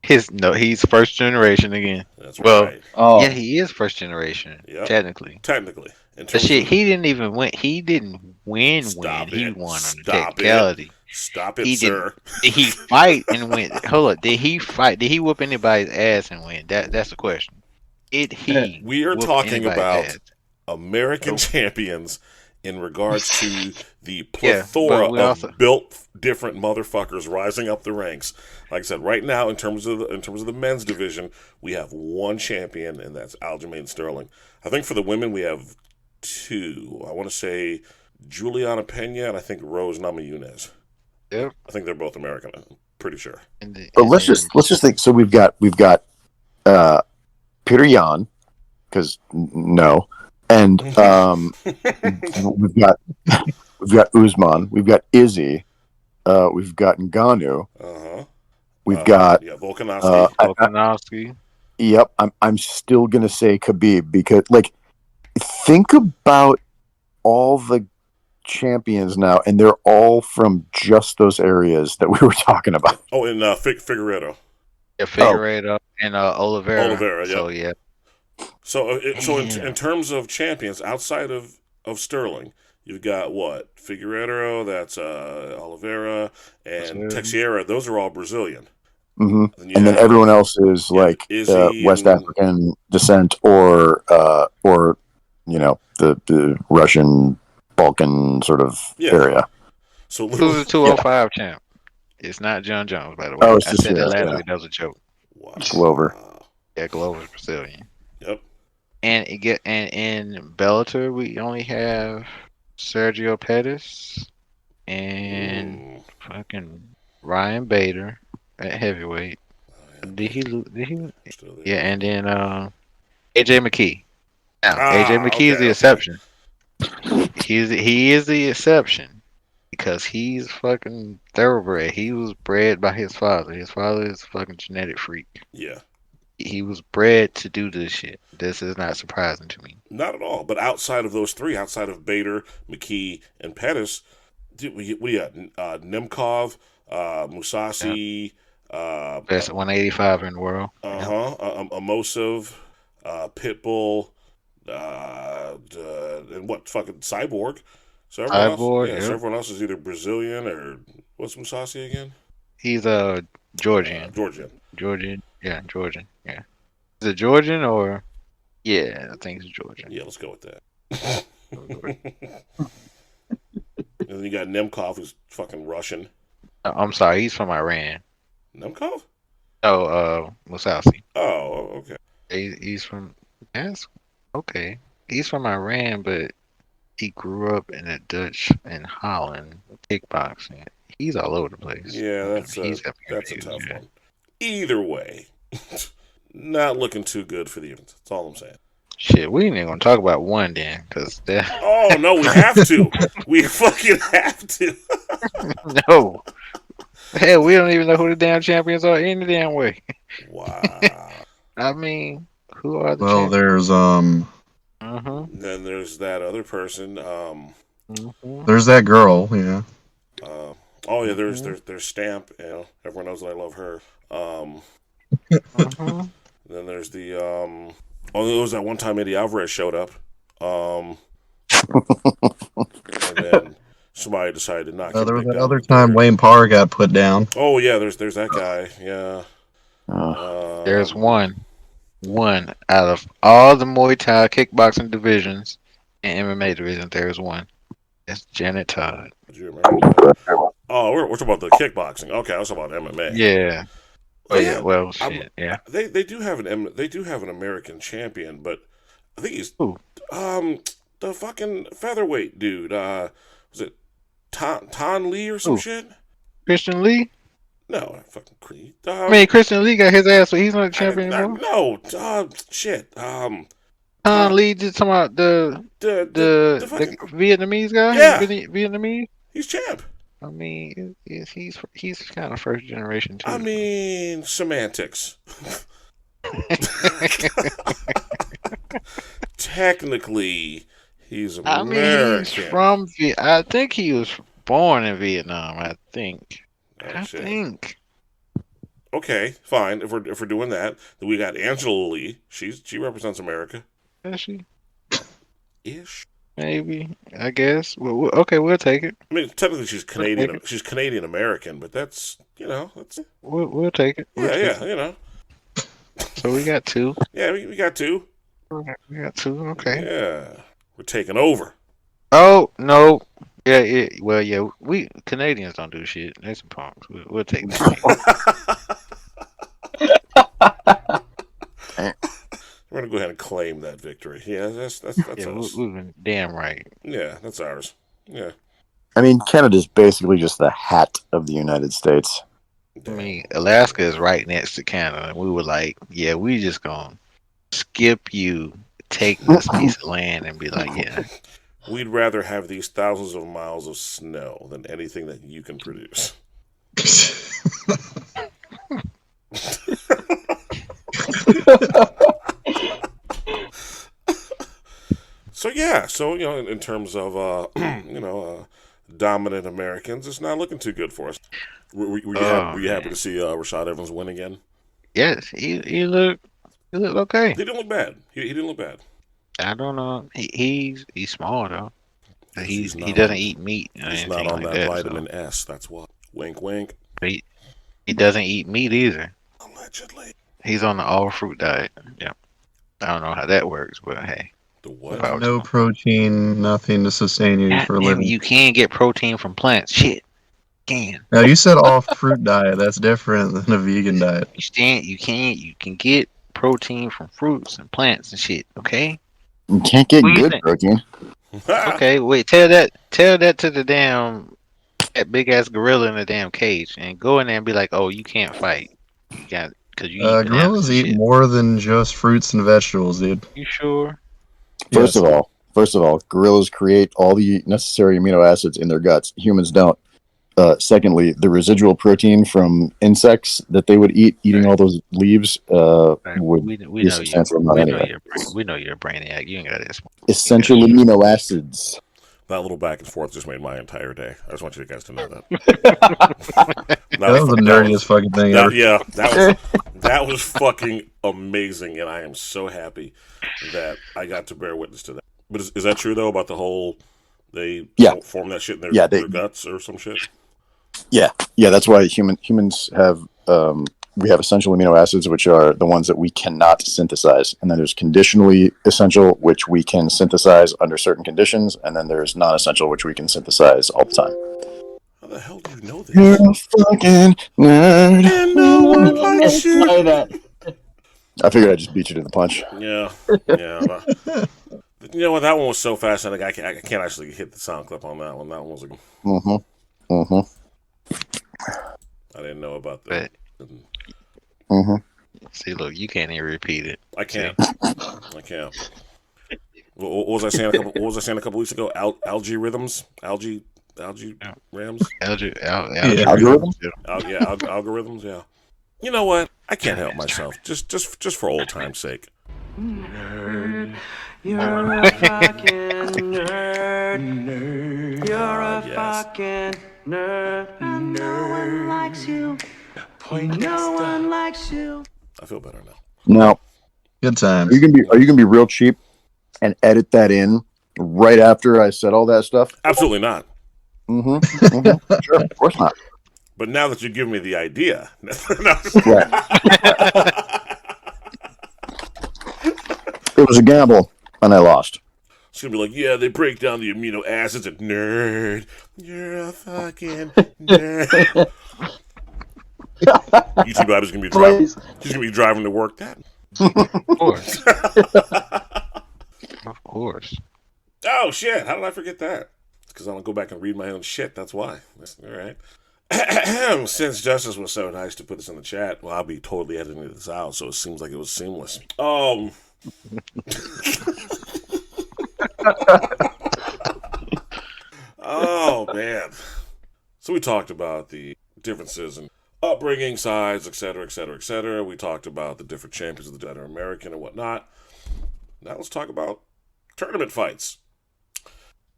Speaker 2: He's first generation again.
Speaker 1: that's
Speaker 2: Well,
Speaker 1: right,
Speaker 7: Oh,
Speaker 2: yeah, he is first generation,
Speaker 1: Yep.
Speaker 2: technically.
Speaker 1: technically. In
Speaker 2: But
Speaker 1: terms
Speaker 2: shit,
Speaker 1: of,
Speaker 2: he didn't even win. He didn't win.
Speaker 1: Stop
Speaker 2: He
Speaker 1: it.
Speaker 2: won on the
Speaker 1: Stop it.
Speaker 2: technicality.
Speaker 1: Stop it,
Speaker 2: He
Speaker 1: sir.
Speaker 2: Did he fight and win? Hold up. Did he fight? Did he whoop anybody's ass and win? That's the question. Did he?
Speaker 1: We are
Speaker 2: whoop
Speaker 1: talking
Speaker 2: anybody's
Speaker 1: about
Speaker 2: ass?
Speaker 1: American champions in regards to the
Speaker 2: Yeah,
Speaker 1: plethora
Speaker 2: but we
Speaker 1: of
Speaker 2: also-
Speaker 1: built different motherfuckers rising up the ranks. Like I said, right now in terms of the men's division, we have one champion, and that's Aljamain Sterling. I think for the women we have two. I want to say Juliana Pena and I think Rose Namajunas.
Speaker 2: Yep.
Speaker 1: I think they're both American. I'm pretty sure.
Speaker 4: But let's just think. So we've got Peter Yan, because no, and we've got Usman, we've got Izzy, we've got Ngannou, we've got
Speaker 1: Volkanovski.
Speaker 2: Volkanovski.
Speaker 4: Yep, I'm still gonna say Khabib because think about all the champions now, and they're all from just those areas that we were talking about.
Speaker 1: Oh, and Figueiredo.
Speaker 2: Yeah, Figueiredo and Oliveira.
Speaker 1: Oliveira,
Speaker 2: So yeah.
Speaker 1: So in terms of champions outside of Sterling, you've got what? Figueiredo, that's Oliveira, and Teixeira. Those are all Brazilian.
Speaker 4: Mm-hmm.
Speaker 1: And
Speaker 4: then everyone else is West African descent or the Russian Balkan sort of area.
Speaker 1: So
Speaker 2: who's the 205 champ? It's not John Jones, by the way.
Speaker 4: Oh,
Speaker 2: I said that last week. That was a joke.
Speaker 1: Wow.
Speaker 4: Glover.
Speaker 2: Yeah, Glover's Brazilian.
Speaker 1: Yep.
Speaker 2: And in Bellator, we only have Sergio Pettis and fucking Ryan Bader at heavyweight. Did he lose? Yeah, and then AJ McKee. Now, AJ McKee is the exception. He is the exception because he's fucking thoroughbred. He was bred by his father. His father is a fucking genetic freak.
Speaker 1: Yeah.
Speaker 2: He was bred to do this shit. This is not surprising to me.
Speaker 1: Not at all. But outside of those three, outside of Bader, McKee, and Pettis, we got Nemkov, Musasi,
Speaker 2: best 185 in the world.
Speaker 1: Amosov, Pitbull, and what fucking Cyborg. So everyone else, so everyone else is either Brazilian or what's Musasi again?
Speaker 2: He's Georgian.
Speaker 1: Georgian.
Speaker 2: Yeah, Georgian. Yeah. Is it Georgian or? Yeah, I think it's Georgian.
Speaker 1: Yeah, let's go with that. And then you got Nemkov, who's fucking Russian.
Speaker 2: I'm sorry, he's from Iran.
Speaker 1: Nemkov?
Speaker 2: Oh, Musasi.
Speaker 1: Oh, okay.
Speaker 2: He's from. Yes. Okay. He's from Iran, but he grew up in the Dutch and Holland kickboxing. He's all over the place.
Speaker 1: Yeah, that's a tough one. Either way, not looking too good for the event. That's all I'm saying.
Speaker 2: Shit, we ain't even gonna talk about one then, cause that.
Speaker 1: Oh no, we have to. We fucking have to.
Speaker 2: No. Hell, we don't even know who the damn champions are any damn way.
Speaker 1: Wow.
Speaker 2: I mean, who are the
Speaker 3: Well,
Speaker 2: champions?
Speaker 3: there's
Speaker 1: Then there's that other person.
Speaker 3: there's that girl, yeah.
Speaker 1: Oh yeah, there's Stamp. You know, everyone knows that I love her. Then there's the oh, there was that one time Eddie Alvarez showed up. And then somebody decided to knock him.
Speaker 3: There was that other time Wayne Parr got put down.
Speaker 1: Oh yeah, there's that guy. Yeah.
Speaker 2: There's one out of all the Muay Thai kickboxing divisions and MMA divisions. There's one. It's Janet Todd.
Speaker 1: Do you remember that? Oh, we're talking about the kickboxing. Okay, I was talking about MMA.
Speaker 2: Yeah. Oh yeah, well, shit, yeah.
Speaker 1: They do have an American champion, but I think he's
Speaker 2: Who?
Speaker 1: the fucking featherweight dude. Was it Ton Lee or some
Speaker 2: Who?
Speaker 1: shit?
Speaker 2: Christian Lee?
Speaker 1: No, fucking Creed.
Speaker 2: I mean, Christian Lee got his ass, so he's not a champion anymore.
Speaker 1: No, shit.
Speaker 2: Ton Lee just talking about the
Speaker 1: fucking,
Speaker 2: Vietnamese guy.
Speaker 1: Yeah.
Speaker 2: Vietnamese.
Speaker 1: he's champ.
Speaker 2: I mean, he's kind of first generation too.
Speaker 1: I mean, semantics. Technically, he's American.
Speaker 2: I mean, he's from I think he was born in Vietnam. I think.
Speaker 1: Okay, fine. If we're doing that, then we got Angela Lee. She represents America.
Speaker 2: Is she?
Speaker 1: Ish.
Speaker 2: Maybe. I guess. Well, okay, we'll take it.
Speaker 1: I mean, technically she's Canadian. She's Canadian American, but that's that's.
Speaker 2: We'll take it.
Speaker 1: Yeah.
Speaker 2: So we got two.
Speaker 1: Yeah, we got two.
Speaker 2: We got two. Okay.
Speaker 1: Yeah, we're taking over.
Speaker 2: Oh no. Yeah. Well, yeah. We Canadians don't do shit. They some punks. We'll take that.
Speaker 1: We're gonna go ahead and claim that victory. Yeah, that's
Speaker 2: Yeah,
Speaker 1: ours.
Speaker 2: we've been damn right.
Speaker 1: Yeah, that's ours. Yeah.
Speaker 4: I mean, Canada's basically just the hat of the United States.
Speaker 2: I mean, Alaska is right next to Canada, and we were like, yeah, we just gonna skip you, take this piece of land, and be like, yeah.
Speaker 1: We'd rather have these thousands of miles of snow than anything that you can produce. So in terms of dominant Americans, it's not looking too good for us. Were you happy to see Rashad Evans win again?
Speaker 2: Yes, he looked okay.
Speaker 1: He didn't look bad. He didn't look bad.
Speaker 2: I don't know. He's small though. He
Speaker 1: not
Speaker 2: doesn't eat meat. Or
Speaker 1: He's
Speaker 2: anything
Speaker 1: not on
Speaker 2: like
Speaker 1: that
Speaker 2: that,
Speaker 1: vitamin S. That's what. Wink, wink.
Speaker 2: He doesn't eat meat either.
Speaker 1: Allegedly.
Speaker 2: He's on the all fruit diet. Yeah. I don't know how that works, but hey.
Speaker 1: The what?
Speaker 3: No protein, nothing to sustain you for a living.
Speaker 2: You can get protein from plants. Shit. Can.
Speaker 3: Now you said all fruit diet. That's different than a vegan diet.
Speaker 2: You can get protein from fruits and plants and shit, okay?
Speaker 4: You can't get
Speaker 2: What do you
Speaker 4: good
Speaker 2: think?
Speaker 4: protein.
Speaker 2: Okay, wait, tell that to that big ass gorilla in the damn cage and go in there and be like, oh, you can't fight. You got because you eat
Speaker 3: Gorillas eat more than just fruits and vegetables, dude.
Speaker 2: You sure?
Speaker 4: First of all, gorillas create all the necessary amino acids in their guts. Humans don't. Secondly, the residual protein from insects that they would eating all those leaves would be a substantial amount anyway.
Speaker 2: We know you're a brainiac. You ain't got this.
Speaker 4: Essential amino acids.
Speaker 1: That little back and forth just made my entire day. I just want you guys to know that.
Speaker 3: That was the nerdiest fucking thing ever.
Speaker 1: Yeah, that was fucking amazing, and I am so happy that I got to bear witness to that. But is that true though about the whole they form that shit in their guts or some shit?
Speaker 4: Yeah. That's why humans have we have essential amino acids, which are the ones that we cannot synthesize, and then there's conditionally essential, which we can synthesize under certain conditions, and then there's non-essential, which we can synthesize all the time.
Speaker 1: How the hell do you know this?
Speaker 4: You're a fucking nerd.
Speaker 1: And no one likes you.
Speaker 7: Play that.
Speaker 4: I figured I'd just beat you to the punch.
Speaker 1: Yeah. You know what? That one was so fast, I think I can't actually hit the sound clip on that one. That one was like. I didn't know about that.
Speaker 2: See, look, you can't even repeat it.
Speaker 1: I can't. What was I saying a couple weeks ago? Algae rhythms, algae rams,
Speaker 4: Algorithms.
Speaker 1: Algorithms. Yeah. You know what? I can't help myself. Just for old time's sake.
Speaker 6: Nerd, you're a fucking nerd. You're a fucking nerd. No one likes you. No one likes you.
Speaker 1: I feel better now.
Speaker 4: Now,
Speaker 3: Good times.
Speaker 4: are you gonna be real cheap and edit that in right after I said all that stuff?
Speaker 1: Absolutely not.
Speaker 4: Sure, of course not.
Speaker 1: But now that you give me the idea,
Speaker 4: Right. It was a gamble, and I lost.
Speaker 1: it's gonna be like, yeah, they break down the amino acids and nerd. You're a fucking nerd. UTBABYA's gonna be driving.
Speaker 7: Please.
Speaker 1: He's gonna be driving to work. That.
Speaker 2: Of course. Of course.
Speaker 1: Oh shit! How did I forget that? Because I don't go back and read my own shit. That's why. That's, all right. Since Justice was so nice to put this in the chat, well, I'll be totally editing this out, so it seems like it was seamless. Oh man. So we talked about the differences in upbringing, size, etc., etc., etc. We talked about the different champions that are American and whatnot. Now let's talk about tournament fights.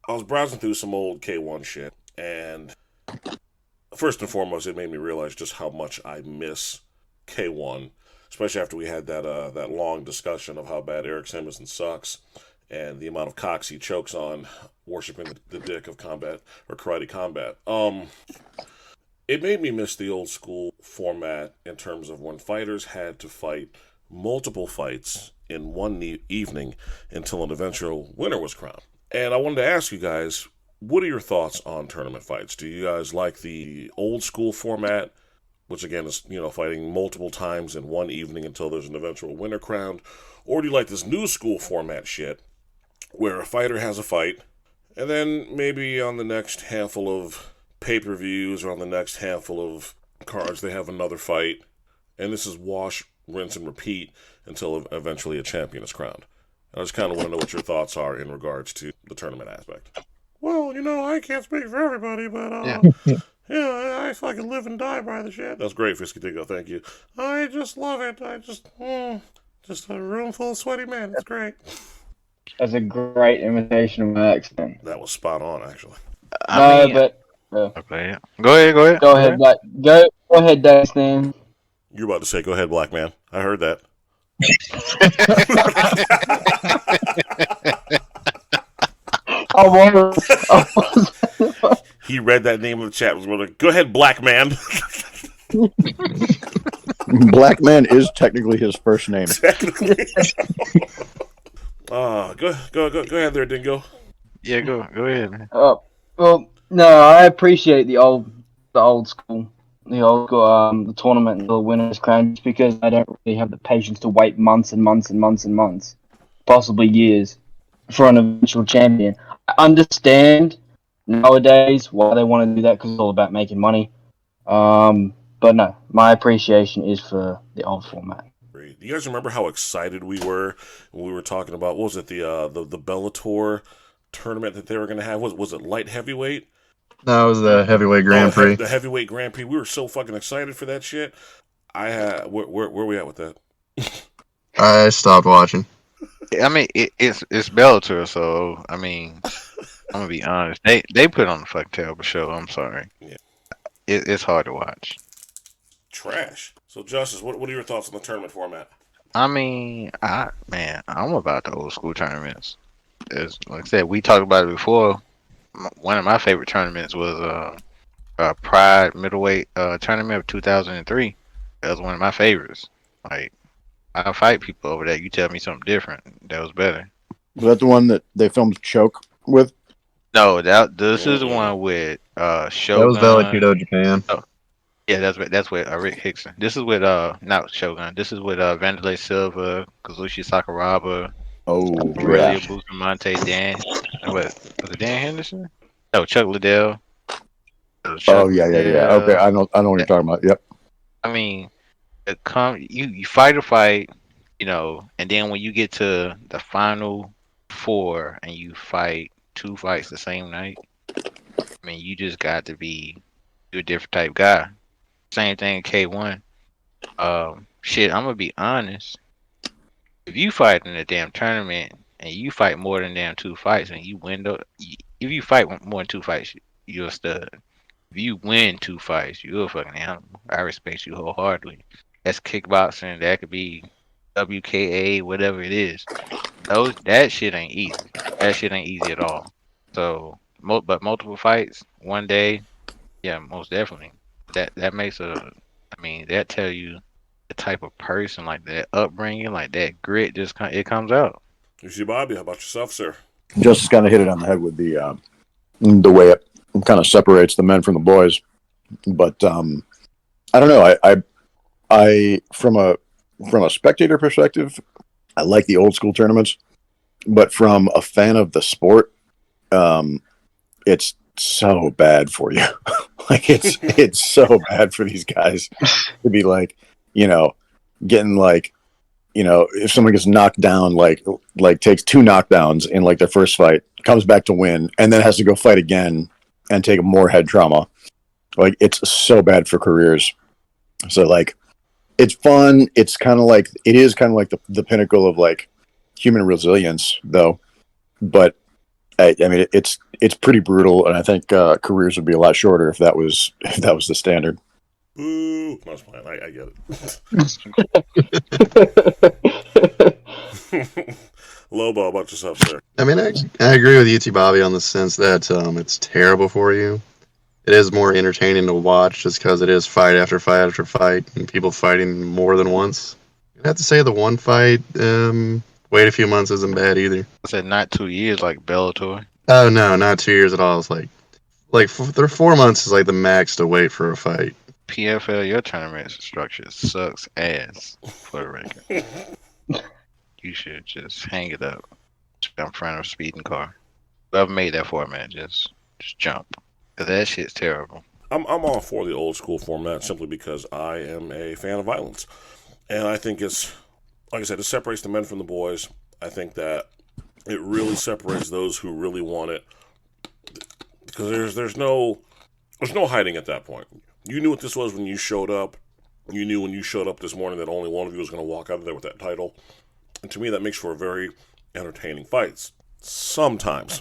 Speaker 1: I was browsing through some old K1 shit, and first and foremost, it made me realize just how much I miss K1, especially after we had that long discussion of how bad Eric Simonson sucks and the amount of cocks he chokes on worshiping the dick of combat or karate combat. It made me miss the old school format in terms of when fighters had to fight multiple fights in one evening until an eventual winner was crowned. And I wanted to ask you guys, what are your thoughts on tournament fights? Do you guys like the old school format, which again is, fighting multiple times in one evening until there's an eventual winner crowned? Or do you like this new school format shit, where a fighter has a fight, and then maybe on the next handful of pay-per-views or on the next handful of cards they have another fight, and this is wash, rinse, and repeat until eventually a champion is crowned? I just kind of want to know what your thoughts are in regards to the tournament aspect. Well, I can't speak for everybody, but yeah, I fucking live and die by the shit. That's great, Frisky Dingo. Thank you. I just love it. Just a room full of sweaty men. It's great.
Speaker 7: That's a great imitation of my accent.
Speaker 1: That was spot on, actually.
Speaker 2: Okay. Go ahead.
Speaker 7: Go ahead, Dustin.
Speaker 1: You're about to say, "Go ahead, black man." I heard that. He read that name of the chat. Was like, "Go ahead, black man."
Speaker 4: Black man is technically his first name.
Speaker 1: Technically. Go ahead there, Dingo.
Speaker 2: Yeah, go ahead, man.
Speaker 7: Well, no, I appreciate the old school, the tournament and the winners crown, just because I don't really have the patience to wait months and months and months and months, possibly years, for an eventual champion. I understand nowadays why they want to do that, because it's all about making money. But no, my appreciation is for the old format.
Speaker 1: Do you guys remember how excited we were when we were talking about, what was it, the Bellator tournament that they were going to have? Was it light heavyweight?
Speaker 3: No, it was the heavyweight Grand Prix.
Speaker 1: The heavyweight Grand Prix. We were so fucking excited for that shit. Where we at with that?
Speaker 3: I stopped watching.
Speaker 2: I mean, it's Bellator, so I mean, I'm gonna be honest. They put on a fucking terrible show. I'm sorry.
Speaker 1: Yeah.
Speaker 2: It's hard to watch.
Speaker 1: Trash. So, Justice, what are your thoughts on the tournament format?
Speaker 2: I mean, I'm about the old school tournaments. Like I said, we talked about it before. One of my favorite tournaments was Pride middleweight tournament of 2003. That was one of my favorites. Like, I fight people over that. You tell me something different. That was better.
Speaker 4: Was that the one that they filmed Choke with?
Speaker 2: No, this is the one with Shogun.
Speaker 3: That was Velakudo, Japan.
Speaker 2: Oh, yeah, that's with Rick Hickson. This is with not Shogun. This is with Vanderlei Silva, Kazushi Sakuraba, Aurelia Bustamante, Dan. Was it Dan Henderson? No, Chuck Liddell.
Speaker 4: Yeah. Okay, I know what you're talking about. Yep.
Speaker 2: I mean, you fight a fight, and then when you get to the final four and you fight 2 fights the same night, I mean, you just got to be a different type guy. Same thing in K1. Shit, I'm gonna be honest. If you fight in a damn tournament and you fight more than damn 2 fights and you win, if you fight more than 2 fights, you're a stud. If you win 2 fights, you're a fucking animal. I respect you wholeheartedly. That's kickboxing. That could be WKA, whatever it is. That shit ain't easy. That shit ain't easy at all. So, but multiple fights, one day, yeah, most definitely. That makes that tell you the type of person, like that upbringing, like that grit, it comes out.
Speaker 1: UTBABYA, how about yourself, sir?
Speaker 4: Justice kind of hit it on the head with the way it kind of separates the men from the boys. But I don't know. I from a spectator perspective, I like the old school tournaments, but from a fan of the sport, it's so bad for you. Like it's so bad for these guys to be like, getting like, if someone gets knocked down, like takes 2 knockdowns in like their first fight, comes back to win, and then has to go fight again and take more head trauma. Like, it's so bad for careers. So like, it's fun. It is kind of like the pinnacle of like human resilience, though. But I mean, it's pretty brutal, and I think careers would be a lot shorter if that was the standard.
Speaker 1: Boo! That's fine. I get it. Lobo, how about yourself, sir?
Speaker 3: I mean, I agree with UTBABYA on the sense that it's terrible for you. It is more entertaining to watch just because it is fight after fight after fight and people fighting more than once. I have to say the one fight, wait a few months isn't bad either.
Speaker 2: I said not 2 years like Bellator.
Speaker 3: Oh no, not 2 years at all. It's like 4 months is like the max to wait for a fight.
Speaker 2: PFL, your tournament structure sucks ass, for the record. You should just hang it up. Jump in front of a speeding car. Whoever made that format, just jump. Cause that shit's terrible.
Speaker 1: I'm all for the old school format simply because I am a fan of violence. And I think it's, like I said, it separates the men from the boys. I think that it really separates those who really want it. Because there's no hiding at that point. You knew what this was when you showed up. You knew when you showed up this morning that only one of you was going to walk out of there with that title. And to me, that makes for very entertaining fights. Sometimes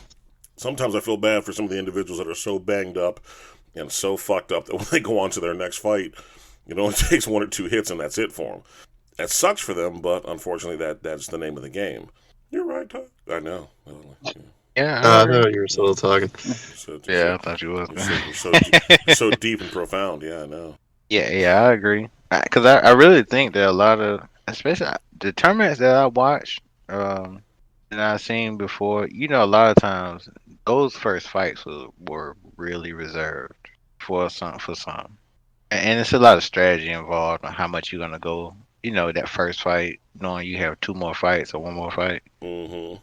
Speaker 1: I feel bad for some of the individuals that are so banged up and so fucked up that when they go on to their next fight, it takes 1 or 2 hits and that's it for them. That sucks for them, but unfortunately that's the name of the game. You're right, Todd. I know.
Speaker 2: Yeah.
Speaker 3: I know you were still talking.
Speaker 2: I thought you was.
Speaker 1: So deep and profound. Yeah, I know.
Speaker 2: Yeah, I agree. Because I really think that a lot of, especially the tournaments that I watched, and I've seen before, a lot of times those first fights were really reserved for some. And it's a lot of strategy involved on how much you're gonna go. That first fight, knowing you have 2 more fights or 1 more fight.
Speaker 1: Mm-hmm.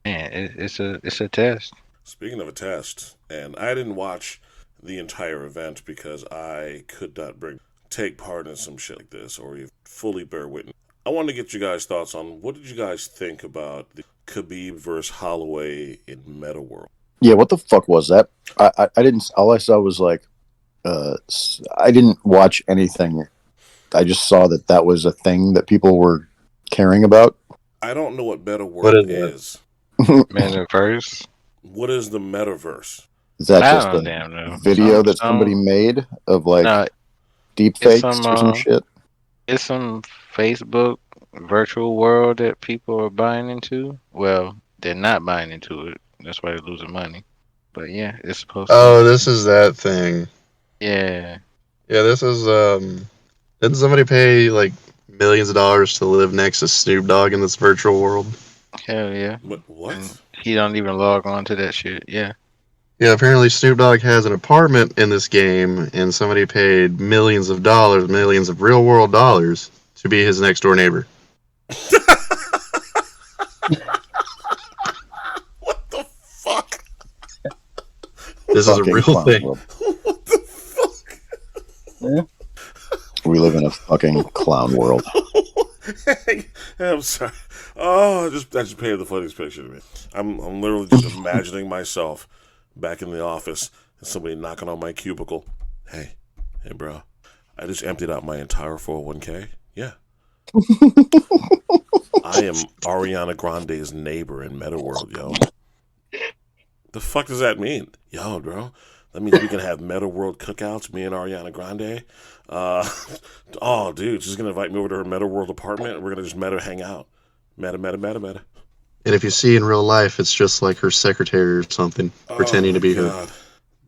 Speaker 2: It's a test.
Speaker 1: Speaking of a test, and I didn't watch the entire event because I could not take part in some shit like this or even fully bear witness. I wanted to get you guys' thoughts on what did you guys think about the Khabib versus Holloway in Meta World?
Speaker 4: Yeah, what the fuck was that? I didn't. All I saw was like, I didn't watch anything. I just saw that was a thing that people were caring about.
Speaker 1: I don't know what Meta World is.
Speaker 2: Metaverse.
Speaker 1: What is the metaverse?
Speaker 4: Is that just a video that somebody made of like deep fakes or some shit?
Speaker 2: It's some Facebook virtual world that people are buying into. Well, they're not buying into it. That's why they're losing money. But yeah, it's supposed to.
Speaker 3: Oh, this is that thing.
Speaker 2: Yeah.
Speaker 3: Yeah, this is, didn't somebody pay like millions of dollars to live next to Snoop Dogg in this virtual world?
Speaker 2: Hell yeah.
Speaker 1: What?
Speaker 2: And he don't even log on to that shit. Yeah.
Speaker 3: Yeah, apparently Snoop Dogg has an apartment in this game, and somebody paid millions of dollars, millions of real world dollars, to be his next door neighbor.
Speaker 1: What the fuck?
Speaker 3: This is a real thing.
Speaker 1: What the fuck?
Speaker 7: Yeah.
Speaker 4: We live in a fucking clown world.
Speaker 1: Hey, I'm sorry. Oh, that just painted the funniest picture to me. I'm literally just imagining myself back in the office and somebody knocking on my cubicle. Hey, bro, I just emptied out my entire 401k. Yeah. I am Ariana Grande's neighbor in Meta World, yo. The fuck does that mean? Yo, bro, that means we can have Meta World cookouts, me and Ariana Grande. Oh, dude, she's going to invite me over to her Meta World apartment, and we're going to just meta hang out. Meta.
Speaker 3: And if you see in real life, it's just like her secretary or something, pretending to be her.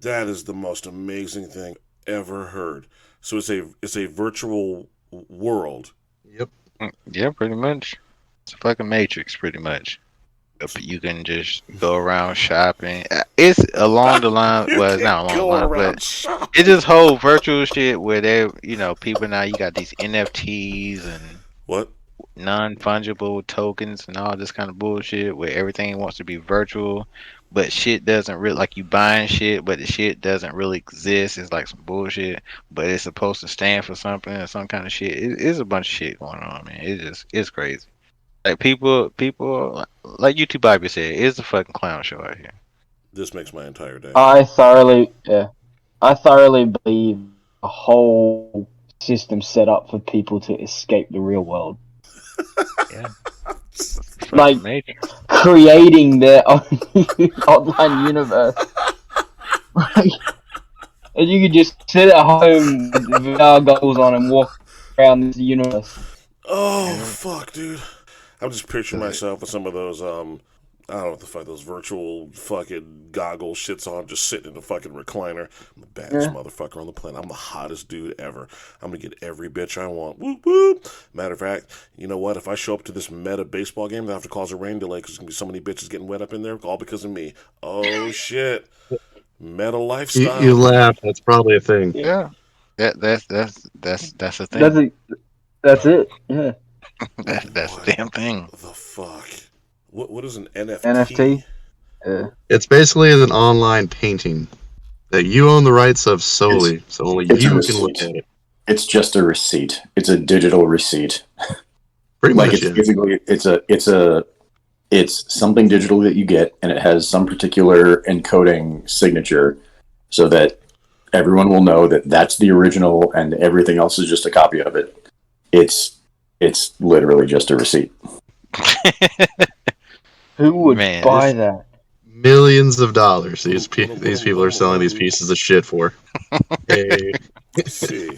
Speaker 1: That is the most amazing thing ever heard. So it's a virtual world.
Speaker 3: Yep.
Speaker 2: Yeah, pretty much. It's a fucking Matrix, pretty much. You can just go around shopping. It's along the line.
Speaker 1: You
Speaker 2: Well, it's
Speaker 1: can
Speaker 2: not along the
Speaker 1: go
Speaker 2: line,
Speaker 1: around
Speaker 2: but
Speaker 1: shopping.
Speaker 2: it's this whole virtual shit where people now. You got these NFTs and
Speaker 1: What?
Speaker 2: non-fungible tokens and all this kind of bullshit where everything wants to be virtual, but shit doesn't really like you buying shit, but the shit doesn't really exist. It's like some bullshit, but it's supposed to stand for something or some kind of shit. It's a bunch of shit going on, man. It's crazy. Like people like UTBABYA said, it's a fucking clown show out here.
Speaker 1: This makes my entire day.
Speaker 7: I thoroughly believe a whole system set up for people to escape the real world.
Speaker 2: Yeah.
Speaker 7: Like
Speaker 2: Nature.
Speaker 7: creating their own online universe. And you could just sit at home with VR goggles on and walk around this universe.
Speaker 1: Oh fuck, dude! I'm just picturing myself with some of those I don't know what the fuck those virtual fucking goggle shits on, just sitting in a fucking recliner. I'm the baddest motherfucker on the planet. I'm the hottest dude ever. I'm gonna get every bitch I want. Whoop whoop. Matter of fact, you know what? If I show up to this meta baseball game, they have to cause a rain delay because there's gonna be so many bitches getting wet up in there, all because of me. Oh shit! Meta lifestyle.
Speaker 3: You laugh. That's probably a thing.
Speaker 2: Yeah. That's a thing.
Speaker 7: That's it. Yeah.
Speaker 2: That's the damn thing.
Speaker 1: The fuck? What is an NFT?
Speaker 7: NFT.
Speaker 3: It's basically an online painting that you own the rights of solely, so only
Speaker 4: it's
Speaker 3: you
Speaker 4: a
Speaker 3: can
Speaker 4: receipt.
Speaker 3: look at it.
Speaker 4: It's just a receipt. It's a digital receipt.
Speaker 3: Pretty
Speaker 4: Like
Speaker 3: much,
Speaker 4: it's basically it's something digital that you get, and it has some particular encoding signature, so that everyone will know that that's the original, and everything else is just a copy of it. It's literally just a receipt.
Speaker 7: Who would
Speaker 2: Man,
Speaker 7: buy that?
Speaker 3: millions of dollars. These people are selling these pieces of shit for. Hey,
Speaker 1: Let's see.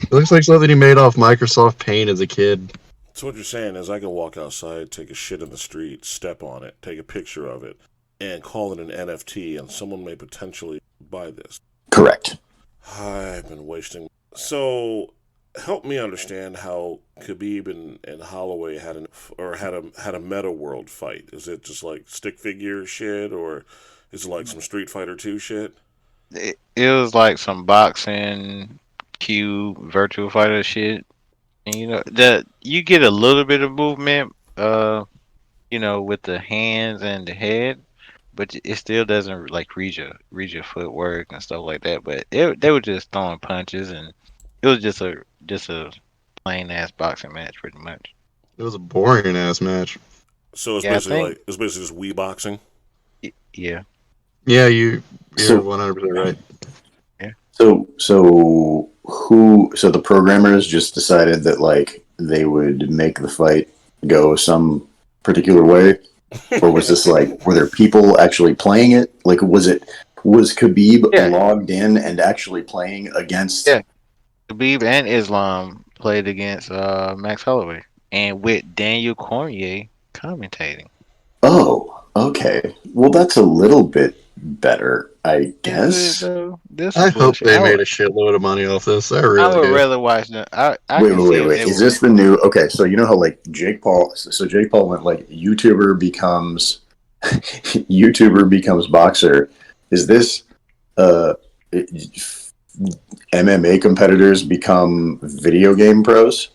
Speaker 3: it looks like something you made off Microsoft Paint as a kid.
Speaker 1: So what you're saying is I can walk outside, take a shit in the street, step on it, take a picture of it, and call it an NFT, and someone may potentially buy this.
Speaker 4: Correct.
Speaker 1: I've been wasting. So help me understand how Khabib and Holloway had a meta world fight. Is it just like stick figure shit, or is it like some Street Fighter 2 shit?
Speaker 2: It was like some boxing cube virtual fighter shit. And you get a little bit of movement with the hands and the head, but it still doesn't like read your footwork and stuff like that. But they were just throwing punches, and it was just a plain ass boxing match, pretty much.
Speaker 3: It was a boring ass match.
Speaker 1: So it's
Speaker 2: Yeah, I
Speaker 1: basically
Speaker 2: think-
Speaker 1: it's basically just Wii boxing.
Speaker 2: Yeah.
Speaker 3: Yeah, you're
Speaker 4: So-
Speaker 3: 100% right.
Speaker 4: So the programmers just decided that like they would make the fight go some particular way, or was this like were there people actually playing it? Like was Khabib
Speaker 2: Yeah.
Speaker 4: logged in and actually playing against?
Speaker 2: Yeah. Khabib and Islam played against Max Holloway, and with Daniel Cormier commentating.
Speaker 4: Oh, okay. Well, that's a little bit better, I guess.
Speaker 3: I hope they made a shitload of money off this. I
Speaker 2: I
Speaker 3: really
Speaker 2: would
Speaker 3: do.
Speaker 2: rather watch the. I
Speaker 4: Wait.
Speaker 2: can see if they
Speaker 4: Is
Speaker 2: were-
Speaker 4: this the new? Okay, so you know how like Jake Paul. So Jake Paul went like YouTuber becomes boxer. Is this MMA competitors become video game pros?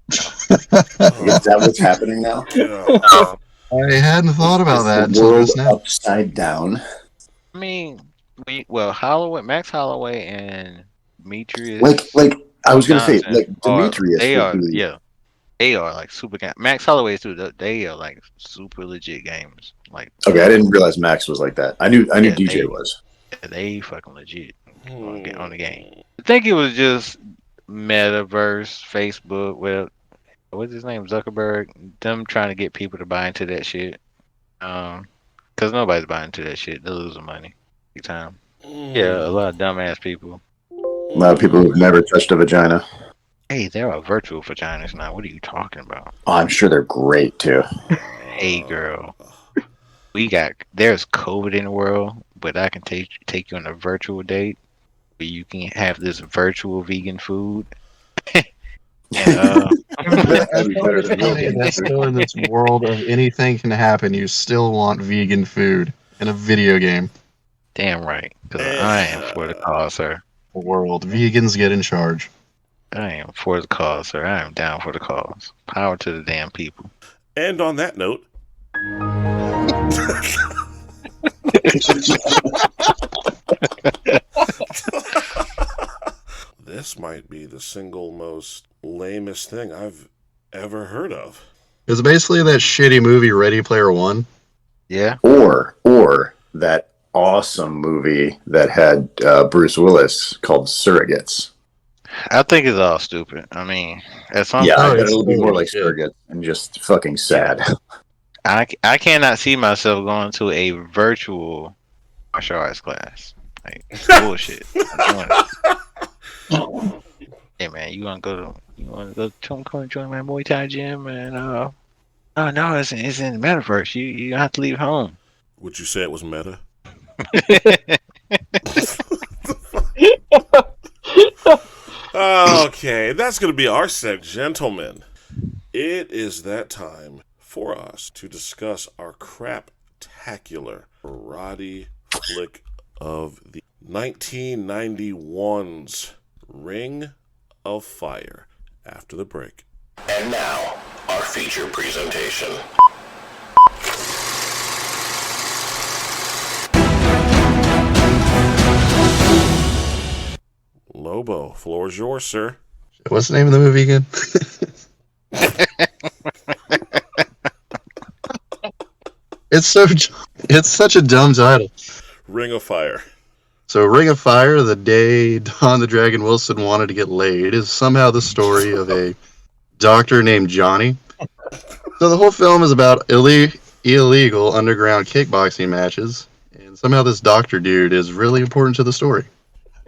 Speaker 4: Is that what's happening now?
Speaker 1: Yeah.
Speaker 3: I hadn't thought about
Speaker 4: Is
Speaker 3: that
Speaker 4: the
Speaker 3: until
Speaker 4: world
Speaker 3: just now.
Speaker 4: upside down.
Speaker 2: I mean, Max Holloway and Demetrius.
Speaker 4: Like I was gonna say,
Speaker 2: Johnson
Speaker 4: like Demetrius.
Speaker 2: they
Speaker 4: would
Speaker 2: are
Speaker 4: be-
Speaker 2: they are like super. Max Holloway too. They are like super legit gamers. Like
Speaker 4: Okay, I didn't realize Max was like that. I knew
Speaker 2: Yeah,
Speaker 4: DJ
Speaker 2: they-
Speaker 4: was.
Speaker 2: they fucking legit on the game. I think it was just Metaverse, Facebook, what's his name, Zuckerberg, them trying to get people to buy into that shit. Because nobody's buying into that shit. They're losing money big time. Yeah, a lot of dumbass people.
Speaker 4: A lot of people who've never touched a vagina.
Speaker 2: Hey, there are virtual vaginas now. What are you talking about?
Speaker 4: Oh, I'm sure they're great too.
Speaker 2: Hey, girl. There's COVID in the world, but I can take you on a virtual date where you can have this virtual vegan food. And,
Speaker 3: That'd be better than real vegan
Speaker 4: That's
Speaker 3: food.
Speaker 4: still in this world of anything can happen. You still want vegan food in a video game
Speaker 2: Damn right. Because I am for the cause, sir.
Speaker 4: world. Vegans get in charge.
Speaker 2: I am for the cause, sir. I am down for the cause. Power to the damn people.
Speaker 1: And on that note, this might be the single most lamest thing I've ever heard of.
Speaker 3: It's basically that shitty movie Ready Player One.
Speaker 2: Yeah.
Speaker 4: Or that awesome movie that had Bruce Willis called Surrogates.
Speaker 2: I think it's all stupid. I mean, at some
Speaker 4: Yeah,
Speaker 3: Oh,
Speaker 4: but
Speaker 3: it's
Speaker 4: it'll be more
Speaker 3: totally
Speaker 4: like
Speaker 3: good.
Speaker 4: Surrogates and just fucking sad.
Speaker 2: I cannot see myself going to a virtual martial arts class. Like bullshit. Hey man, you wanna go to join my Muay Thai gym and oh no, it's in the metaverse. You have to leave home.
Speaker 1: Would you say it was meta? Okay, that's going to be our set, gentlemen. It is that time for us to discuss our craptacular karate flick of the 1991's Ring of Fire after the break.
Speaker 8: And now, our feature presentation.
Speaker 1: Lobo, floor's yours, sir.
Speaker 3: What's the name of the movie again? It's such a dumb title.
Speaker 1: Ring of Fire.
Speaker 3: So, Ring of Fire, the day Don the Dragon Wilson wanted to get laid, is somehow the story of a doctor named Johnny. So, the whole film is about illegal underground kickboxing matches, and somehow this doctor dude is really important to the story.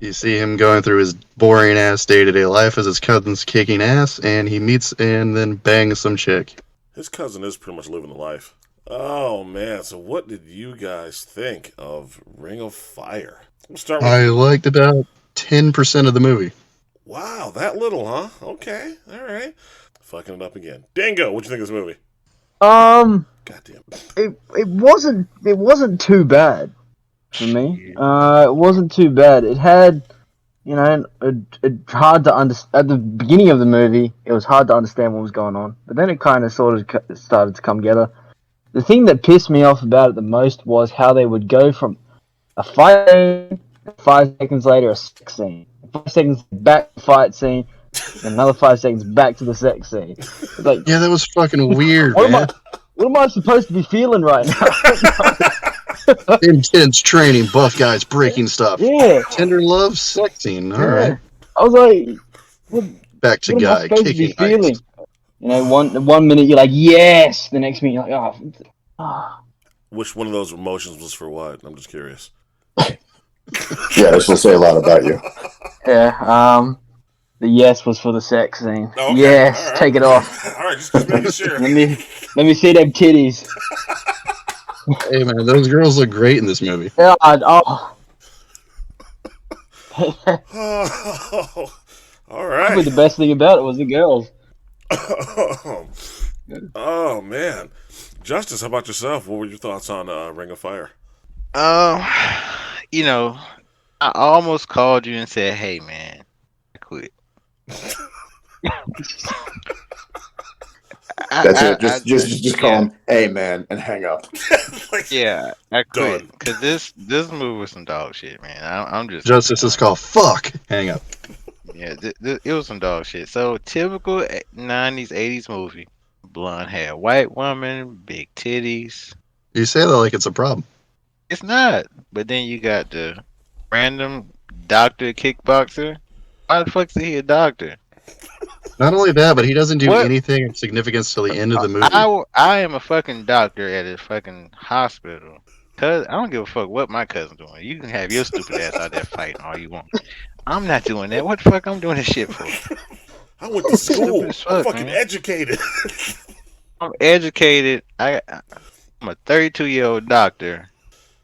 Speaker 3: You see him going through his boring ass day-to-day life as his cousin's kicking ass, and he meets and then bangs some chick.
Speaker 1: His cousin is pretty much living the life. Oh, man. So what did you guys think of Ring of Fire? We'll start with
Speaker 3: I liked about 10% of the movie.
Speaker 1: Wow, that little, huh? Okay, all right. Fucking it up again. Dingo, what'd you think of this movie? Goddamn.
Speaker 7: It wasn't too bad for me. It wasn't too bad. It had, it hard to understand at the beginning of the movie. It was hard to understand what was going on, but then it kind of sort of started to come together. The thing that pissed me off about it the most was how they would go from a fight scene, 5 seconds later a sex scene, 5 seconds back to fight scene, and another 5 seconds back to the sex scene. It's like,
Speaker 3: Yeah, that was fucking weird,
Speaker 7: what
Speaker 3: man.
Speaker 7: am I supposed to be feeling right now?
Speaker 3: Intense training, buff guys breaking stuff.
Speaker 7: Yeah.
Speaker 3: Tender love, sex scene. All
Speaker 7: Yeah.
Speaker 3: right.
Speaker 7: I was like,
Speaker 3: Back to
Speaker 7: what am I
Speaker 3: guy
Speaker 7: supposed to be
Speaker 3: kicking
Speaker 7: feeling?
Speaker 3: ice.
Speaker 7: One minute you're like, yes. The next minute you're like, oh.
Speaker 1: Which one of those emotions was for what? I'm just curious.
Speaker 4: Yeah, this will say a lot about you.
Speaker 7: Yeah. The yes was for the sex scene.
Speaker 1: Oh, okay.
Speaker 7: Yes,
Speaker 1: All right.
Speaker 7: take it off.
Speaker 1: All right, just making sure.
Speaker 7: Let me see them titties.
Speaker 3: Hey, man, those girls look great in this movie.
Speaker 7: Yeah, oh.
Speaker 1: Oh, all
Speaker 7: Probably
Speaker 1: right.
Speaker 7: the best thing about it was the girls.
Speaker 1: Oh, man. Justice, how about yourself? What were your thoughts on Ring of Fire?
Speaker 2: I almost called you and said, "Hey, man, I quit."
Speaker 4: That's it. Just call him, "Hey man," and hang up.
Speaker 2: Yeah, I
Speaker 1: Done.
Speaker 2: quit because this movie was some dog shit, man. I'm just
Speaker 3: Justice is called fuck. Hang up.
Speaker 2: Yeah, it was some dog shit. So typical 90s, 80s movie. Blonde hair, white woman, big titties.
Speaker 3: You say that like it's a problem.
Speaker 2: It's not. But then you got the random doctor kickboxer. Why the fuck is he a doctor?
Speaker 3: Not only that, but he doesn't do
Speaker 2: What?
Speaker 3: anything of significance till the end of the movie.
Speaker 2: I am a fucking doctor at a fucking hospital. Cause I don't give a fuck what my cousin doing. You can have your stupid ass out there fighting all you want. I'm not doing that. What the fuck I'm doing this shit for?
Speaker 1: I went to school.
Speaker 2: Stupid as
Speaker 1: I'm
Speaker 2: fuck,
Speaker 1: fucking
Speaker 2: man.
Speaker 1: educated.
Speaker 2: I'm educated. I'm a 32-year-old doctor,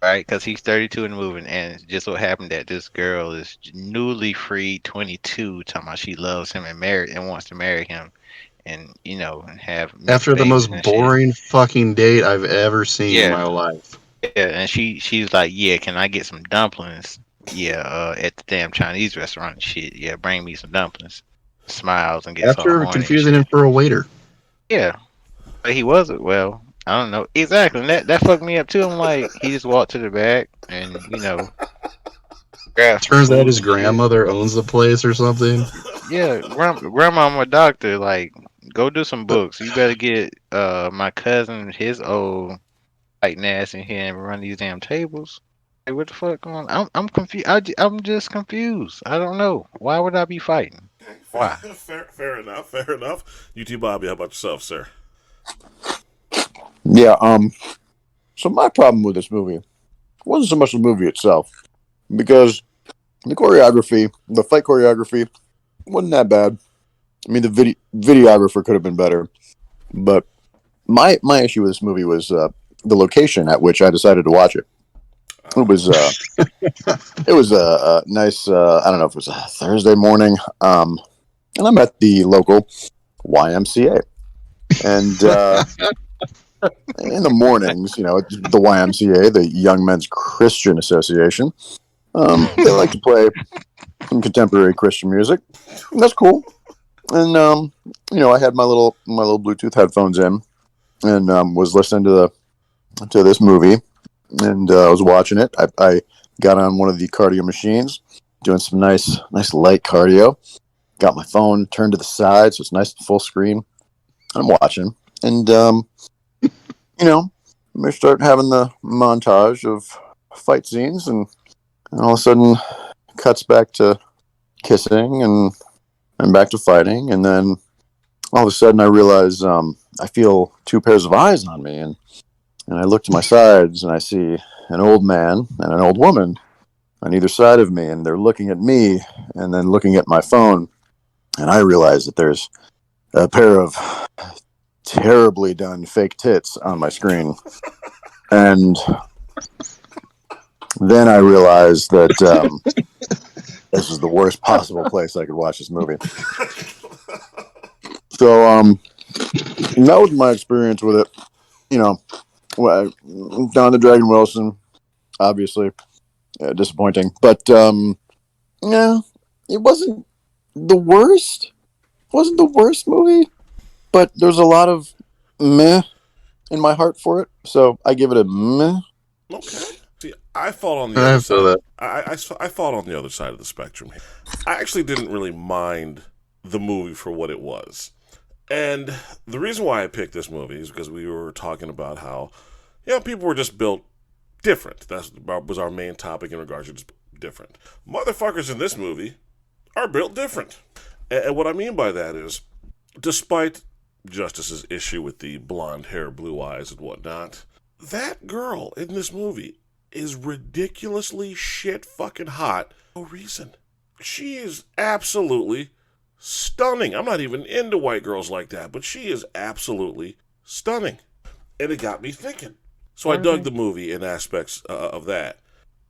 Speaker 2: right? Because he's 32 and moving, and it just so happened that this girl is newly free, 22, talking about she loves him and wants to marry him, and and have
Speaker 3: After the
Speaker 2: babies
Speaker 3: most
Speaker 2: and shit.
Speaker 3: boring fucking date I've ever seen in
Speaker 2: Yeah.
Speaker 3: my life.
Speaker 2: Yeah, and she's like, yeah, can I get some dumplings? Yeah, at the damn Chinese restaurant and shit. Yeah, bring me some dumplings. Smiles and gets all
Speaker 3: After
Speaker 2: horny and
Speaker 3: confusing
Speaker 2: shit.
Speaker 3: him for a waiter.
Speaker 2: Yeah, but he wasn't. Well, I don't know exactly. And that fucked me up too. I'm like, he just walked to the back and grabbed some
Speaker 3: Turns out
Speaker 2: food
Speaker 3: his
Speaker 2: and shit.
Speaker 3: grandmother owns the place or something.
Speaker 2: Yeah, grandma, I'm a doctor. Like, go do some books. You better get my cousin his old white ass in here and run these damn tables. Like, what the fuck going on? I'm confused. I'm just confused. I don't know. Why would I be fighting? Why?
Speaker 1: Fair enough. Fair enough. UTBABYA, how about yourself, sir?
Speaker 4: Yeah. So my problem with this movie wasn't so much the movie itself, because the choreography, the fight choreography, wasn't that bad. I mean, the videographer could have been better, but my issue with this movie was the location at which I decided to watch it. It was a nice. I don't know if it was a Thursday morning, and I'm at the local YMCA, and in the mornings, the YMCA, the Young Men's Christian Association, they like to play some contemporary Christian music. And that's cool. And I had my little Bluetooth headphones in, and was listening to this movie, and I was watching it. I got on one of the cardio machines, doing some nice light cardio. Got my phone turned to the side, so it's nice and full screen. I'm watching, and we start having the montage of fight scenes, and all of a sudden, cuts back to kissing and back to fighting, and then all of a sudden, I realize I feel two pairs of eyes on me, and I look to my sides, and I see an old man and an old woman on either side of me, and they're looking at me and then looking at my phone, and I realize that there's a pair of terribly done fake tits on my screen, and then I realized that this is the worst possible place I could watch this movie. So that was my experience with it. Don the Dragon Wilson, obviously disappointing, but yeah, it wasn't the worst. It wasn't the worst movie, but there's a lot of meh in my heart for it, so I give it a meh.
Speaker 1: Okay. See, I fall on the other side.
Speaker 3: That.
Speaker 1: I fall on the other side of the spectrum. I actually didn't really mind the movie for what it was. And the reason why I picked this movie is because we were talking about how, people were just built different. That was our main topic in regards to just different. Motherfuckers in this movie are built different. And what I mean by that is, despite Justice's issue with the blonde hair, blue eyes, and whatnot, that girl in this movie is ridiculously shit fucking hot for no reason. She is absolutely stunning. I'm not even into white girls like that, but she is absolutely stunning. And it got me thinking. So I dug the movie in aspects of that.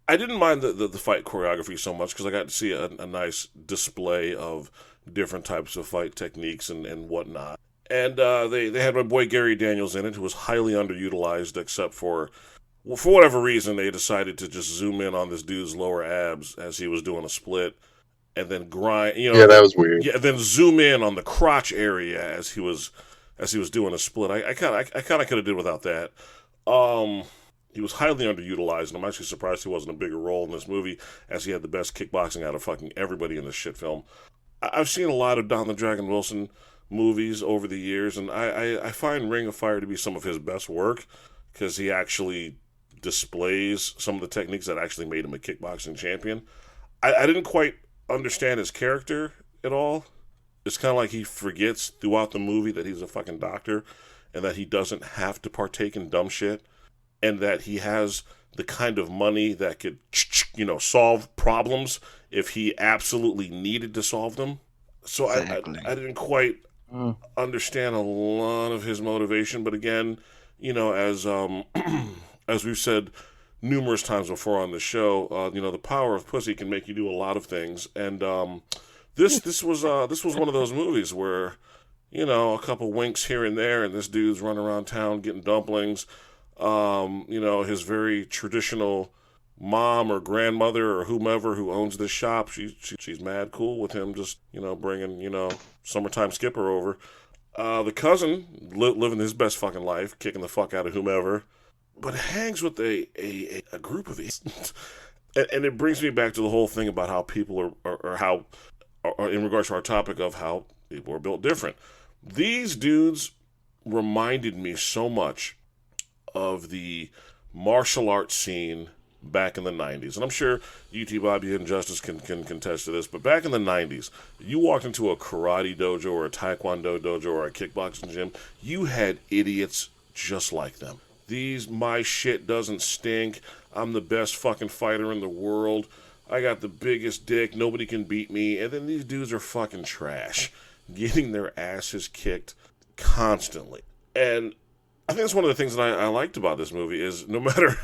Speaker 1: I didn't mind the fight choreography so much because I got to see a nice display of different types of fight techniques and whatnot. And they had my boy Gary Daniels in it, who was highly underutilized, except for whatever reason, they decided to just zoom in on this dude's lower abs as he was doing a split, and then grind.
Speaker 3: Yeah, that was weird.
Speaker 1: Yeah, then zoom in on the crotch area as he was doing a split. I kind of could have did without that. He was highly underutilized, and I'm actually surprised he wasn't a bigger role in this movie, as he had the best kickboxing out of fucking everybody in this shit film. I've seen a lot of Don the Dragon Wilson movies over the years, and I find Ring of Fire to be some of his best work, because he actually displays some of the techniques that actually made him a kickboxing champion. I didn't quite understand his character at all. It's kind of like he forgets throughout the movie that he's a fucking doctor, and that he doesn't have to partake in dumb shit, and that he has the kind of money that could, solve problems if he absolutely needed to solve them. So exactly. I didn't quite understand a lot of his motivation, but again, as we've said numerous times before on the show, the power of pussy can make you do a lot of things, and this was one of those movies where a couple winks here and there, and this dude's running around town getting dumplings. His very traditional mom or grandmother or whomever who owns this shop, she's mad cool with him just, bringing, summertime skipper over. The cousin, living his best fucking life, kicking the fuck out of whomever, but hangs with a group of these. And it brings me back to the whole thing about how people are how, in regards to our topic of how people are built different. These dudes reminded me so much of the martial arts scene back in the 90s. And I'm sure UTBABYA and Justice can contest to this, but back in the 90s, you walked into a karate dojo or a taekwondo dojo or a kickboxing gym, you had idiots just like them. My shit doesn't stink. I'm the best fucking fighter in the world. I got the biggest dick. Nobody can beat me. And then these dudes are fucking trash, getting their asses kicked constantly. And I think that's one of the things that I liked about this movie is no matter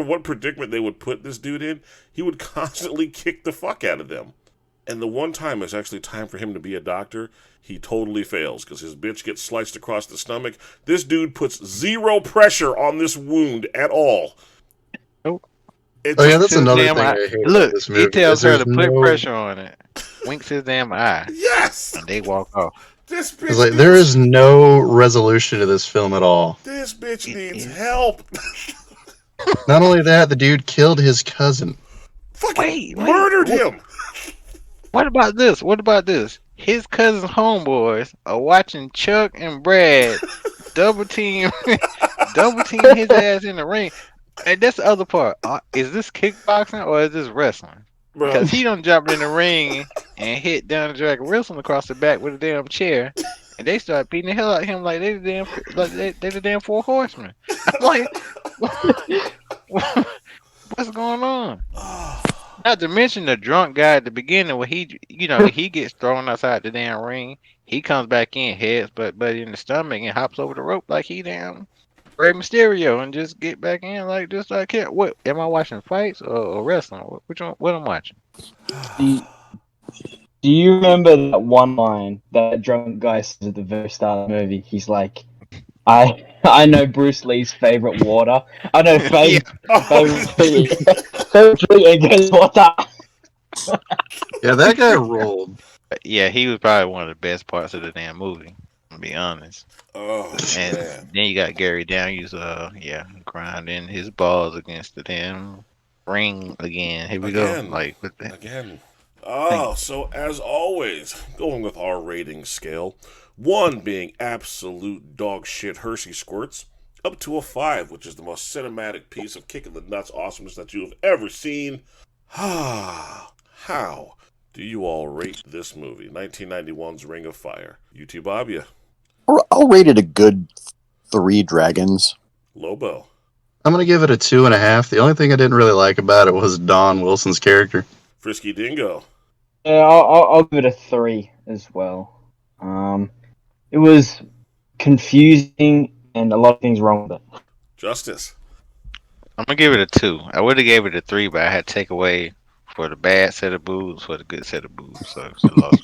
Speaker 1: what predicament they would put this dude in, he would constantly kick the fuck out of them. And the one time it's actually time for him to be a doctor, he totally fails because his bitch gets sliced across the stomach. This dude puts zero pressure on this wound at all.
Speaker 2: Nope.
Speaker 3: That's another thing I hate about this movie.
Speaker 2: He tells her to put pressure on it. Winks his damn eye.
Speaker 1: Yes!
Speaker 2: And they walk off.
Speaker 1: This bitch
Speaker 3: like, there is no resolution to this film at all.
Speaker 1: This bitch needs help.
Speaker 3: Not only that, the dude killed his cousin.
Speaker 1: Fucking murdered him.
Speaker 2: What about this? His cousin's homeboys are watching Chuck and Brad double team his ass in the ring. And that's the other part. Is this kickboxing or is this wrestling?
Speaker 1: Bro.
Speaker 2: Because he done jumped in the ring and hit down the Dragon Wilson across the back with a damn chair, and they start beating the hell out of him like they the damn Four Horsemen. I'm like, what's going on? Not to mention the drunk guy at the beginning where he gets thrown outside the damn ring. He comes back in, heads but in the stomach and hops over the rope like he damn Rey Mysterio and just get back in like just like here. What am I watching, fights or wrestling? Which one? What I'm watching?
Speaker 7: Do you remember that one line that drunk guy says at the very start of the movie? He's like, I know Bruce Lee's favorite water. I know favorite drink against water.
Speaker 3: Yeah, that guy rolled.
Speaker 2: Yeah, he was probably one of the best parts of the damn movie, to be honest.
Speaker 1: Oh,
Speaker 2: and
Speaker 1: man.
Speaker 2: Then you got Gary Daniels, grinding his balls against the damn ring again. Here we go. Like
Speaker 1: again. Oh, so as always, going with our rating scale, 1 being absolute dog shit Hershey squirts, up to a 5, which is the most cinematic piece of kicking the nuts awesomeness that you have ever seen. How do you all rate this movie, 1991's Ring of Fire? UTBABYA.
Speaker 4: I'll rate it a good 3 dragons.
Speaker 1: Lobo.
Speaker 3: I'm going to give it a 2.5. The only thing I didn't really like about it was Don Wilson's character.
Speaker 1: Frisky Dingo.
Speaker 7: Yeah, I'll give it a 3 as well. It was confusing and a lot of things wrong with it.
Speaker 1: Justice.
Speaker 2: I'm going to give it a 2. I would have gave it a 3, but I had to take away for the bad set of boobs for the good set of boobs. So I lost.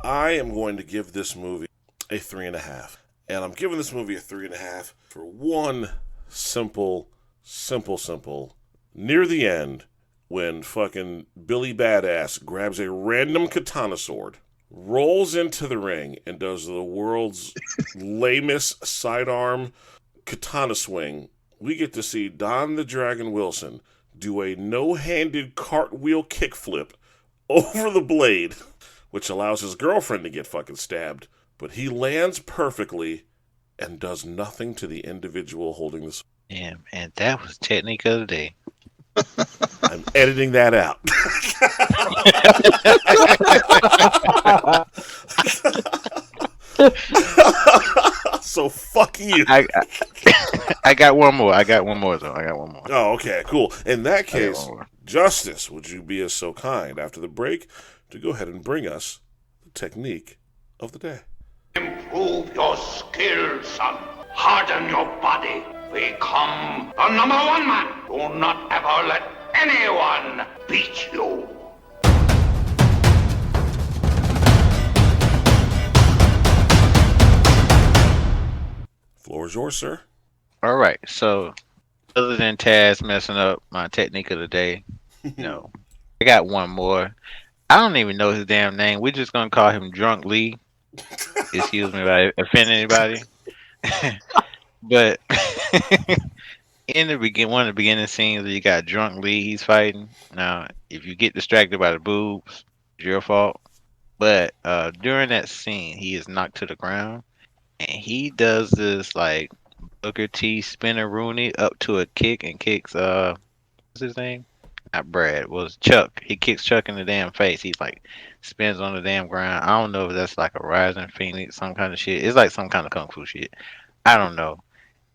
Speaker 1: I am going to give this movie a 3.5. And I'm giving this movie a 3.5 for one simple, near the end, when fucking Billy Badass grabs a random katana sword, rolls into the ring, and does the world's lamest sidearm katana swing, we get to see Don the Dragon Wilson do a no-handed cartwheel kickflip over the blade, which allows his girlfriend to get fucking stabbed. But he lands perfectly and does nothing to the individual holding the sword.
Speaker 2: Yeah, and that was technique of the day.
Speaker 1: I'm editing that out. So fuck you.
Speaker 2: I got one more. Though.
Speaker 1: Oh, okay, cool. In that case, Justice, would you be so kind after the break to go ahead and bring us the technique of the day?
Speaker 5: Improve your skills, son. Harden your body. Become the number 1 man. Do not ever let anyone beat you.
Speaker 1: Floor is yours, sir.
Speaker 2: All right. So, other than Taz messing up my technique of the day, no, I got one more. I don't even know his damn name. We're just gonna call him Drunk Lee. Excuse me if I offend anybody. But in the one of the beginning scenes, you got Drunk Lee. He's fighting. Now, if you get distracted by the boobs, it's your fault. But during that scene, he is knocked to the ground, and he does this like Booker T spinner Rooney up to a kick and kicks what's his name? Not Brad. It was Chuck. He kicks Chuck in the damn face. He's like spins on the damn ground. I don't know if that's like a rising phoenix, some kind of shit. It's like some kind of kung fu shit. I don't know.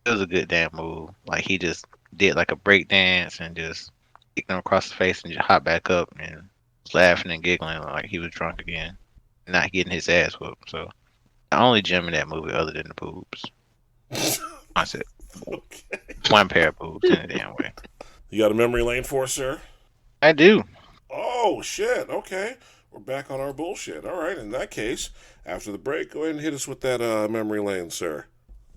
Speaker 2: It was a good damn move. Like he just did like a break dance and just kicked him across the face and just hopped back up and was laughing and giggling like he was drunk again, not getting his ass whooped. So the only gem in that movie other than the boobs. I said
Speaker 1: Okay.
Speaker 2: one pair of boobs in a damn way.
Speaker 1: You got a memory lane for us, sir?
Speaker 2: I do.
Speaker 1: Oh, shit. Okay. We're back on our bullshit. All right. In that case, after the break, go ahead and hit us with that memory lane, sir.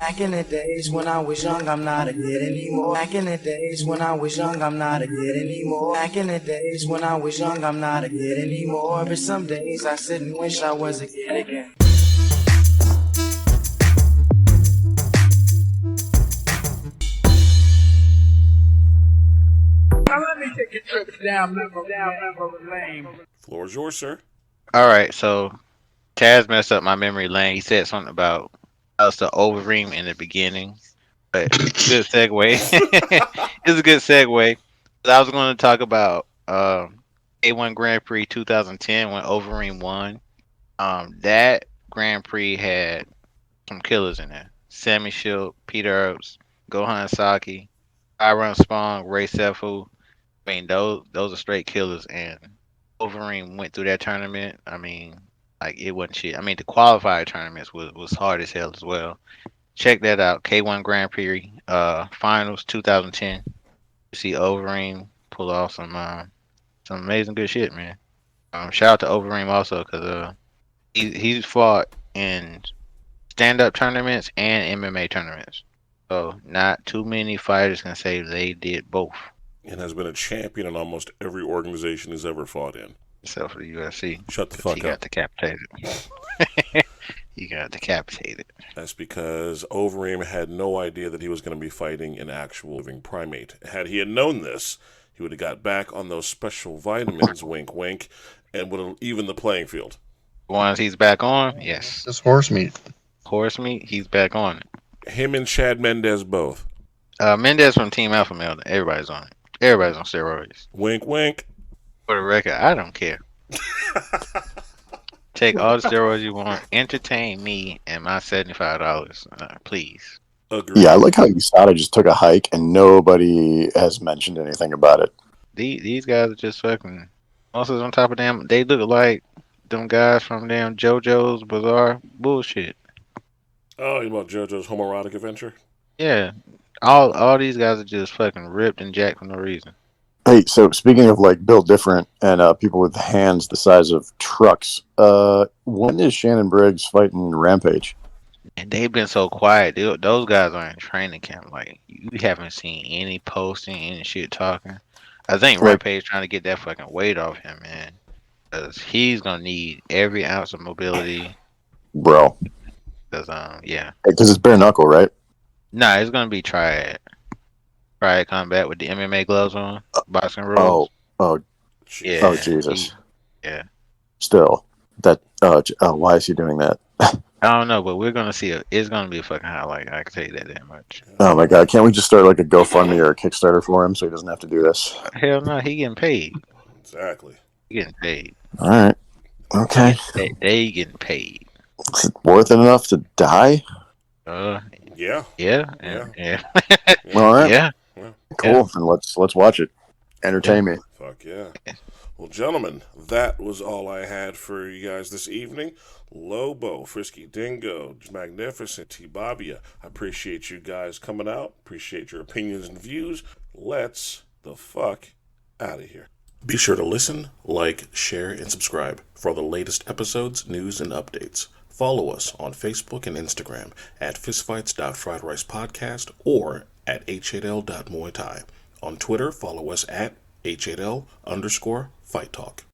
Speaker 6: Back in the days when I was young, I'm not a kid anymore. Back in the days when I was young, I'm not a kid anymore. Back in the days when I was young, I'm not a kid anymore. But some days I sit and wish I was a kid again.
Speaker 9: Now let me take a trip down memory lane.
Speaker 1: Floor is yours, sir.
Speaker 2: All right, so Taz messed up my memory lane. He said something about us the Overeem in the beginning, but good segue. It's a good segue. I was going to talk about A1 Grand Prix 2010 when Overeem won. That Grand Prix had some killers in there: Sammy Shield, Peter Herbst, Gohan Saki, Iron Spong, Ray Sefu. I mean, those are straight killers, and Overeem went through that tournament. I mean, like it wasn't shit. I mean, the qualifier tournaments was hard as hell as well. Check that out. K1 Grand Prix Finals 2010. You see Overeem pull off some amazing good shit, man. Shout out to Overeem also because he's fought in stand-up tournaments and MMA tournaments. So not too many fighters can say they did both.
Speaker 1: And has been a champion in almost every organization he's ever fought in.
Speaker 2: Except for the UFC.
Speaker 1: Shut the fuck
Speaker 2: he
Speaker 1: up.
Speaker 2: got decapitated. He got decapitated.
Speaker 1: That's because Overeem had no idea that he was going to be fighting an actual living primate. Had he had known this, he would have got back on those special vitamins, wink wink, and would have evened the playing field.
Speaker 2: Once he's back on, yes.
Speaker 3: It's horse meat.
Speaker 2: Horse meat, he's back on it.
Speaker 1: Him and Chad Mendez both.
Speaker 2: Mendez from Team Alpha Male, everybody's on it. Everybody's on steroids.
Speaker 1: Wink wink.
Speaker 2: For the record, I don't care. Take all the steroids you want. Entertain me and my $75, please.
Speaker 1: Agreed.
Speaker 4: Yeah, I like how USADA just took a hike and nobody has mentioned anything about it.
Speaker 2: These guys are just fucking monsters on top of them. They look like them guys from damn JoJo's Bizarre bullshit.
Speaker 1: Oh, you know about JoJo's homoerotic adventure?
Speaker 2: Yeah. All these guys are just fucking ripped and jacked for no reason.
Speaker 4: Hey, so speaking of like built different and people with hands the size of trucks, when is Shannon Briggs fighting Rampage?
Speaker 2: And they've been so quiet. Those guys are in training camp. Like, you haven't seen any posting, any shit talking. I think Rampage trying to get that fucking weight off him, man. Because he's going to need every ounce of mobility.
Speaker 4: Bro.
Speaker 2: Because, yeah.
Speaker 4: Because it's bare knuckle, right?
Speaker 2: Nah, it's going to be triad. Triad combat with the MMA gloves on. Boxing rules.
Speaker 4: Oh,
Speaker 2: yeah.
Speaker 4: Oh, Jesus.
Speaker 2: Yeah.
Speaker 4: Still. That, why is he doing that?
Speaker 2: I don't know, but we're going to see it's going to be a fucking highlight. I can tell you that damn much.
Speaker 4: Oh my God. Can't we just start like a GoFundMe or a Kickstarter for him so he doesn't have to do this?
Speaker 2: Hell no, he getting paid.
Speaker 1: Exactly.
Speaker 2: He getting paid.
Speaker 4: All right. Okay.
Speaker 2: They getting paid.
Speaker 4: Is it worth it enough to die?
Speaker 1: Yeah.
Speaker 2: Yeah.
Speaker 4: All right.
Speaker 2: Yeah.
Speaker 4: Cool.
Speaker 2: Yeah.
Speaker 4: And let's watch it. Entertain me.
Speaker 1: Fuck yeah. Well, gentlemen, that was all I had for you guys this evening. Lobo, Frisky Dingo, Magnificent, UTBABYA. I appreciate you guys coming out. Appreciate your opinions and views. Let's the fuck out of here. Be sure to listen, like, share, and subscribe for the latest episodes, news, and updates. Follow us on Facebook and Instagram at fistfights.friedricepodcast or at h8l.muay thai. On Twitter, follow us at h8l_fight talk.